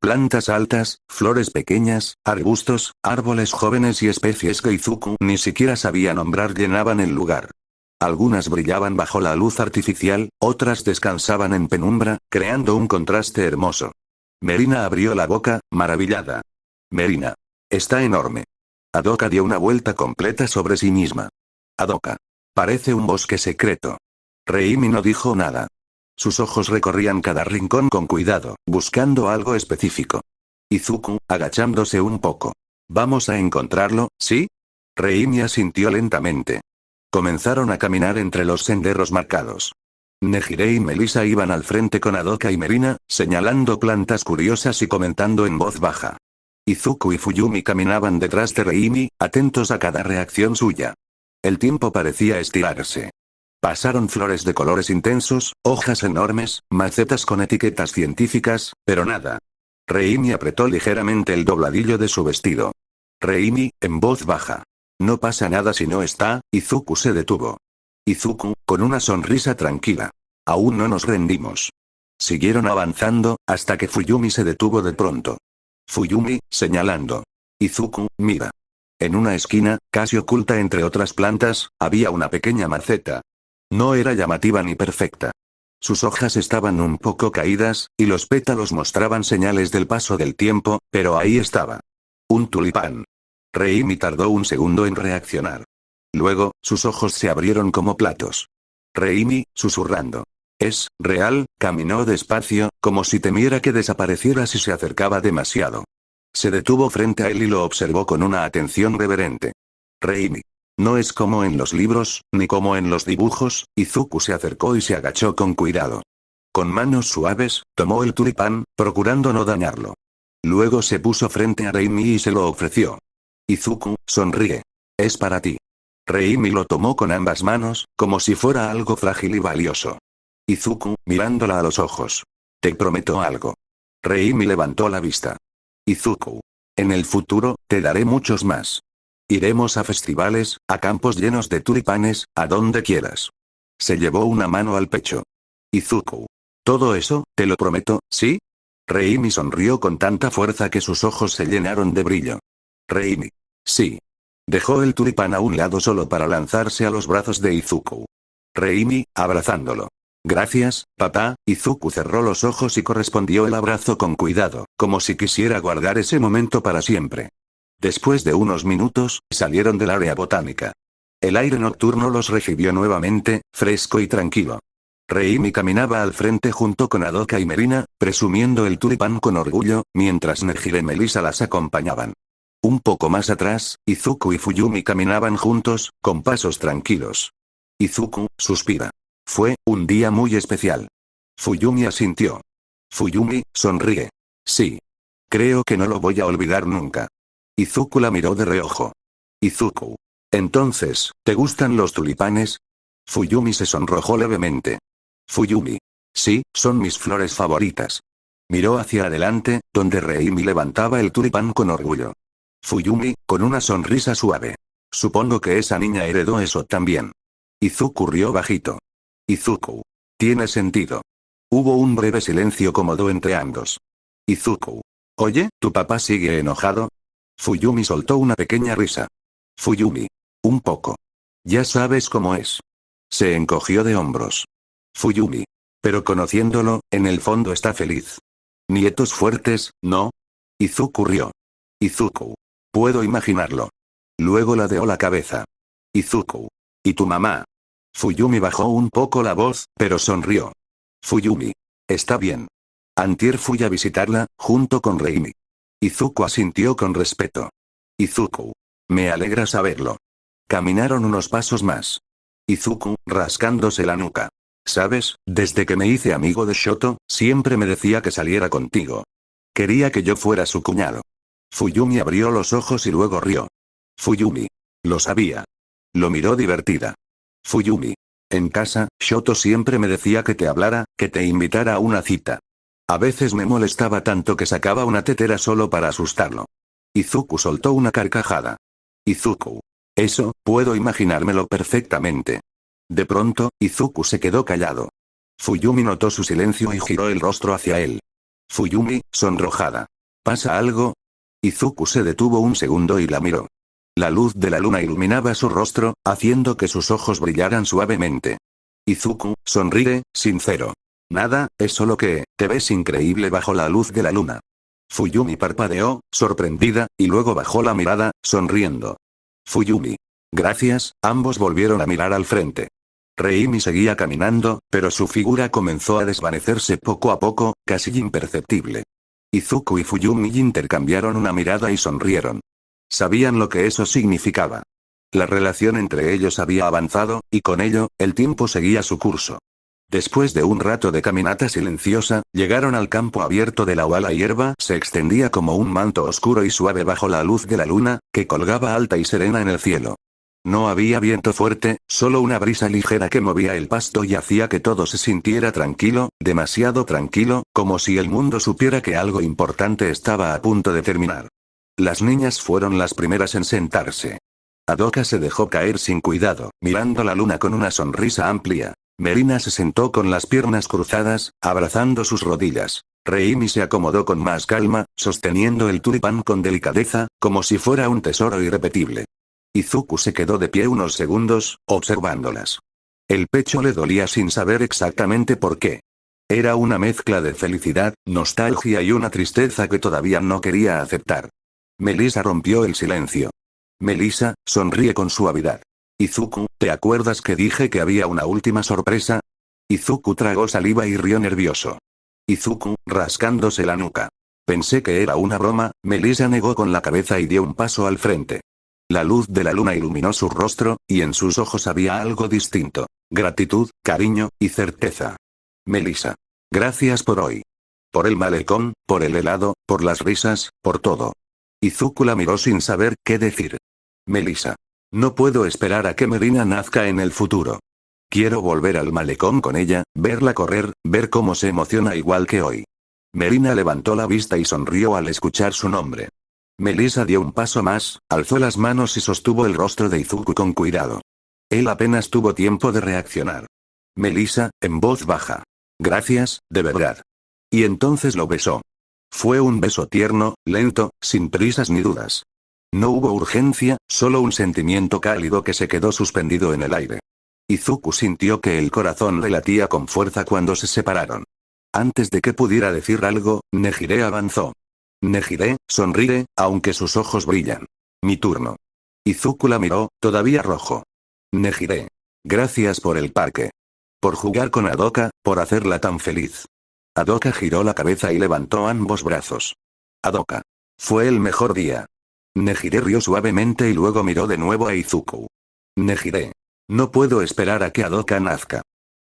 Plantas altas, flores pequeñas, arbustos, árboles jóvenes y especies que Izuku ni siquiera sabía nombrar llenaban el lugar. Algunas brillaban bajo la luz artificial, otras descansaban en penumbra, creando un contraste hermoso. Merina abrió la boca, maravillada. Merina. Está enorme. Adoka dio una vuelta completa sobre sí misma. Adoka. Parece un bosque secreto. Reimi no dijo nada. Sus ojos recorrían cada rincón con cuidado, buscando algo específico. Izuku, agachándose un poco. ¿Vamos a encontrarlo, sí? Reimi asintió lentamente. Comenzaron a caminar entre los senderos marcados. Nejire y Melissa iban al frente con Adoka y Merina, señalando plantas curiosas y comentando en voz baja. Izuku y Fuyumi caminaban detrás de Reimi, atentos a cada reacción suya. El tiempo parecía estirarse. Pasaron flores de colores intensos, hojas enormes, macetas con etiquetas científicas, pero nada. Reimi apretó ligeramente el dobladillo de su vestido. Reimi, en voz baja. No pasa nada si no está. Izuku se detuvo. Izuku, con una sonrisa tranquila. Aún no nos rendimos. Siguieron avanzando, hasta que Fuyumi se detuvo de pronto. Fuyumi, señalando. Izuku, mira. En una esquina, casi oculta entre otras plantas, había una pequeña maceta. No era llamativa ni perfecta. Sus hojas estaban un poco caídas, y los pétalos mostraban señales del paso del tiempo, pero ahí estaba. Un tulipán. Reimi tardó un segundo en reaccionar. Luego, sus ojos se abrieron como platos. Reimi, susurrando. Es real, caminó despacio, como si temiera que desapareciera si se acercaba demasiado. Se detuvo frente a él y lo observó con una atención reverente. Reimi. No es como en los libros, ni como en los dibujos. Izuku se acercó y se agachó con cuidado. Con manos suaves, tomó el tulipán, procurando no dañarlo. Luego se puso frente a Reimi y se lo ofreció. Izuku, sonríe. Es para ti. Reimi lo tomó con ambas manos, como si fuera algo frágil y valioso. Izuku, mirándola a los ojos. Te prometo algo. Reimi levantó la vista. Izuku. En el futuro, te daré muchos más. Iremos a festivales, a campos llenos de tulipanes, a donde quieras. Se llevó una mano al pecho. Izuku. Todo eso, te lo prometo, ¿sí? Reimi sonrió con tanta fuerza que sus ojos se llenaron de brillo. Reimi. Sí. Dejó el tulipán a un lado solo para lanzarse a los brazos de Izuku. Reimi, abrazándolo. Gracias, papá. Izuku cerró los ojos y correspondió el abrazo con cuidado, como si quisiera guardar ese momento para siempre. Después de unos minutos, salieron del área botánica. El aire nocturno los recibió nuevamente, fresco y tranquilo. Reimi caminaba al frente junto con Adoka y Merina, presumiendo el tulipán con orgullo, mientras Nejire y Melissa las acompañaban. Un poco más atrás, Izuku y Fuyumi caminaban juntos, con pasos tranquilos. Izuku, suspira. Fue un día muy especial. Fuyumi asintió. Fuyumi, sonríe. Sí. Creo que no lo voy a olvidar nunca. Izuku la miró de reojo. Izuku. Entonces, ¿te gustan los tulipanes? Fuyumi se sonrojó levemente. Fuyumi. Sí, son mis flores favoritas. Miró hacia adelante, donde Reimi levantaba el tulipán con orgullo. Fuyumi, con una sonrisa suave. Supongo que esa niña heredó eso también. Izuku rió bajito. Izuku. Tiene sentido. Hubo un breve silencio cómodo entre ambos. Izuku. Oye, ¿tu papá sigue enojado? Fuyumi soltó una pequeña risa. Fuyumi. Un poco. Ya sabes cómo es. Se encogió de hombros. Fuyumi. Pero conociéndolo, en el fondo está feliz. Nietos fuertes, ¿no? Izuku rió. Izuku. Puedo imaginarlo. Luego ladeó la cabeza. Izuku. ¿Y tu mamá? Fuyumi bajó un poco la voz, pero sonrió. Fuyumi. Está bien. Antier fui a visitarla, junto con Reimi. Izuku asintió con respeto. Izuku. Me alegra saberlo. Caminaron unos pasos más. Izuku, rascándose la nuca. ¿Sabes? Desde que me hice amigo de Shoto, siempre me decía que saliera contigo. Quería que yo fuera su cuñado. Fuyumi abrió los ojos y luego rió. Fuyumi. Lo sabía. Lo miró divertida. Fuyumi. En casa, Shoto siempre me decía que te hablara, que te invitara a una cita. A veces me molestaba tanto que sacaba una tetera solo para asustarlo. Izuku soltó una carcajada. Izuku. Eso, puedo imaginármelo perfectamente. De pronto, Izuku se quedó callado. Fuyumi notó su silencio y giró el rostro hacia él. Fuyumi, sonrojada. ¿Pasa algo? Izuku se detuvo un segundo y la miró. La luz de la luna iluminaba su rostro, haciendo que sus ojos brillaran suavemente. Izuku, sonríe, sincero. Nada, es solo que, te ves increíble bajo la luz de la luna. Fuyumi parpadeó, sorprendida, y luego bajó la mirada, sonriendo. Fuyumi. Gracias, ambos volvieron a mirar al frente. Reimi seguía caminando, pero su figura comenzó a desvanecerse poco a poco, casi imperceptible. Izuku y Fuyumi intercambiaron una mirada y sonrieron. Sabían lo que eso significaba. La relación entre ellos había avanzado, y con ello, el tiempo seguía su curso. Después de un rato de caminata silenciosa, llegaron al campo abierto de la oala hierba se extendía como un manto oscuro y suave bajo la luz de la luna, que colgaba alta y serena en el cielo. No había viento fuerte, solo una brisa ligera que movía el pasto y hacía que todo se sintiera tranquilo, demasiado tranquilo, como si el mundo supiera que algo importante estaba a punto de terminar. Las niñas fueron las primeras en sentarse. Adoka se dejó caer sin cuidado, mirando la luna con una sonrisa amplia. Merina se sentó con las piernas cruzadas, abrazando sus rodillas. Reimi se acomodó con más calma, sosteniendo el tulipán con delicadeza, como si fuera un tesoro irrepetible. Izuku se quedó de pie unos segundos, observándolas. El pecho le dolía sin saber exactamente por qué. Era una mezcla de felicidad, nostalgia y una tristeza que todavía no quería aceptar. Melissa rompió el silencio. Melissa, sonríe con suavidad. Izuku, ¿te acuerdas que dije que había una última sorpresa? Izuku tragó saliva y rió nervioso. Izuku, rascándose la nuca. Pensé que era una broma, Melissa negó con la cabeza y dio un paso al frente. La luz de la luna iluminó su rostro, y en sus ojos había algo distinto. Gratitud, cariño, y certeza. Melissa. Gracias por hoy. Por el malecón, por el helado, por las risas, por todo. Izuku la miró sin saber qué decir. Melissa. No puedo esperar a que Merina nazca en el futuro. Quiero volver al malecón con ella, verla correr, ver cómo se emociona igual que hoy. Merina levantó la vista y sonrió al escuchar su nombre. Melissa dio un paso más, alzó las manos y sostuvo el rostro de Izuku con cuidado. Él apenas tuvo tiempo de reaccionar. Melissa, en voz baja. Gracias, de verdad. Y entonces lo besó. Fue un beso tierno, lento, sin prisas ni dudas. No hubo urgencia, solo un sentimiento cálido que se quedó suspendido en el aire. Izuku sintió que el corazón le latía con fuerza cuando se separaron. Antes de que pudiera decir algo, Nejire avanzó. Nejire, sonríe, aunque sus ojos brillan. Mi turno. Izuku la miró, todavía rojo. Nejire. Gracias por el parque. Por jugar con Adoka, por hacerla tan feliz. Adoka giró la cabeza y levantó ambos brazos. Adoka. Fue el mejor día. Nejire rió suavemente y luego miró de nuevo a Izuku. Nejire. No puedo esperar a que Adoka nazca.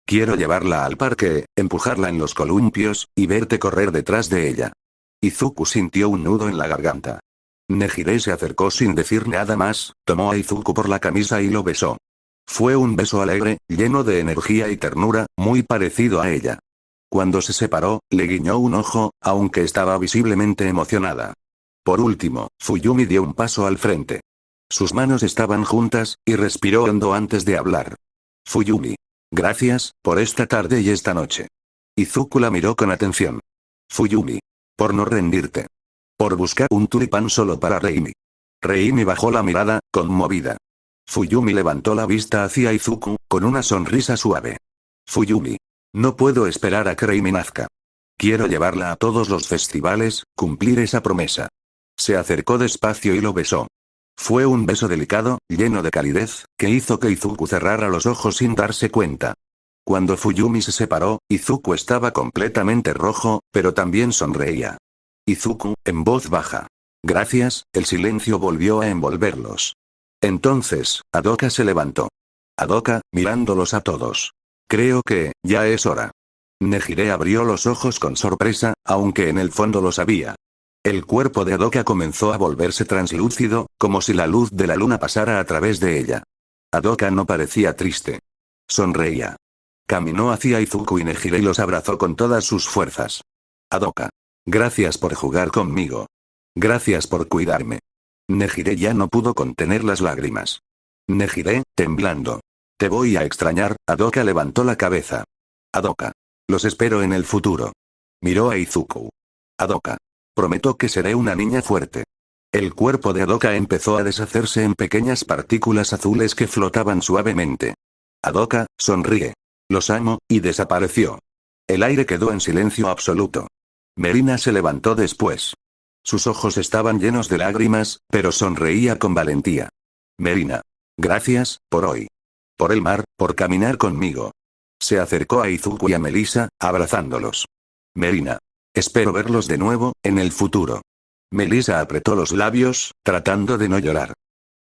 Quiero llevarla al parque, empujarla en los columpios, y verte correr detrás de ella. Izuku sintió un nudo en la garganta. Nejire se acercó sin decir nada más, tomó a Izuku por la camisa y lo besó. Fue un beso alegre, lleno de energía y ternura, muy parecido a ella. Cuando se separó, le guiñó un ojo, aunque estaba visiblemente emocionada. Por último, Fuyumi dio un paso al frente. Sus manos estaban juntas, y respiró hondo antes de hablar. Fuyumi. Gracias, por esta tarde y esta noche. Izuku la miró con atención. Fuyumi. Por no rendirte. Por buscar un tulipán solo para Reimi. Reimi bajó la mirada, conmovida. Fuyumi levantó la vista hacia Izuku, con una sonrisa suave. Fuyumi. No puedo esperar a que Reimi nazca. Quiero llevarla a todos los festivales, cumplir esa promesa. Se acercó despacio y lo besó. Fue un beso delicado, lleno de calidez, que hizo que Izuku cerrara los ojos sin darse cuenta. Cuando Fuyumi se separó, Izuku estaba completamente rojo, pero también sonreía. Izuku, en voz baja. Gracias, el silencio volvió a envolverlos. Entonces, Adoka se levantó. Adoka, mirándolos a todos. Creo que, ya es hora. Nejire abrió los ojos con sorpresa, aunque en el fondo lo sabía. El cuerpo de Adoka comenzó a volverse translúcido, como si la luz de la luna pasara a través de ella. Adoka no parecía triste. Sonreía. Caminó hacia Izuku y Nejire y los abrazó con todas sus fuerzas. Adoka. Gracias por jugar conmigo. Gracias por cuidarme. Nejire ya no pudo contener las lágrimas. Nejire, temblando. Te voy a extrañar, Adoka levantó la cabeza. Adoka. Los espero en el futuro. Miró a Izuku. Adoka. Prometo que seré una niña fuerte. El cuerpo de Adoka empezó a deshacerse en pequeñas partículas azules que flotaban suavemente. Adoka, sonríe. Los amo, y desapareció. El aire quedó en silencio absoluto. Merina se levantó después. Sus ojos estaban llenos de lágrimas, pero sonreía con valentía. Merina. Gracias, por hoy. Por el mar, por caminar conmigo. Se acercó a Izuku y a Melissa, abrazándolos. Merina. Espero verlos de nuevo, en el futuro. Melissa apretó los labios, tratando de no llorar.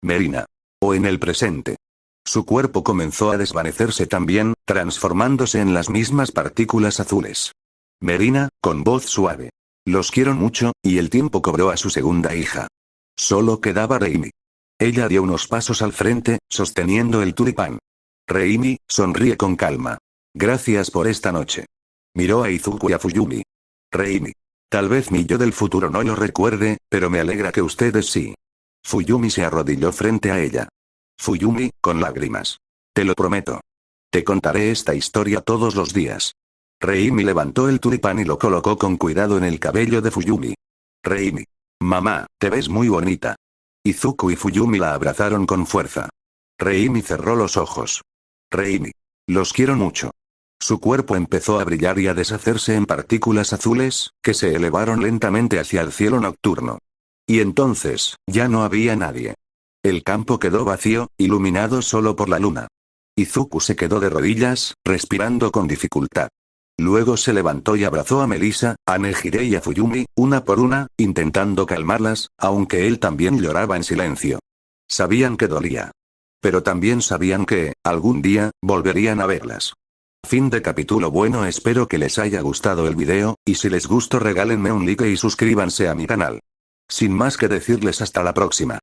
Merina. O en el presente. Su cuerpo comenzó a desvanecerse también, transformándose en las mismas partículas azules. Merina, con voz suave. Los quiero mucho, y el tiempo cobró a su segunda hija. Solo quedaba Reimi. Ella dio unos pasos al frente, sosteniendo el tulipán. Reimi, sonríe con calma. Gracias por esta noche. Miró a Izuku y a Fuyumi. Reimi. Tal vez mi yo del futuro no lo recuerde, pero me alegra que ustedes sí. Fuyumi se arrodilló frente a ella. Fuyumi, con lágrimas. Te lo prometo. Te contaré esta historia todos los días. Reimi levantó el tulipán y lo colocó con cuidado en el cabello de Fuyumi. Reimi. Mamá, te ves muy bonita. Izuku y Fuyumi la abrazaron con fuerza. Reimi cerró los ojos. Reimi. Los quiero mucho. Su cuerpo empezó a brillar y a deshacerse en partículas azules, que se elevaron lentamente hacia el cielo nocturno. Y entonces, ya no había nadie. El campo quedó vacío, iluminado solo por la luna. Izuku se quedó de rodillas, respirando con dificultad. Luego se levantó y abrazó a Melissa, a Nejire y a Fuyumi, una por una, intentando calmarlas, aunque él también lloraba en silencio. Sabían que dolía. Pero también sabían que, algún día, volverían a verlas. Fin de capítulo. Bueno, espero que les haya gustado el video, y si les gustó regálenme un like y suscríbanse a mi canal. Sin más que decirles, hasta la próxima.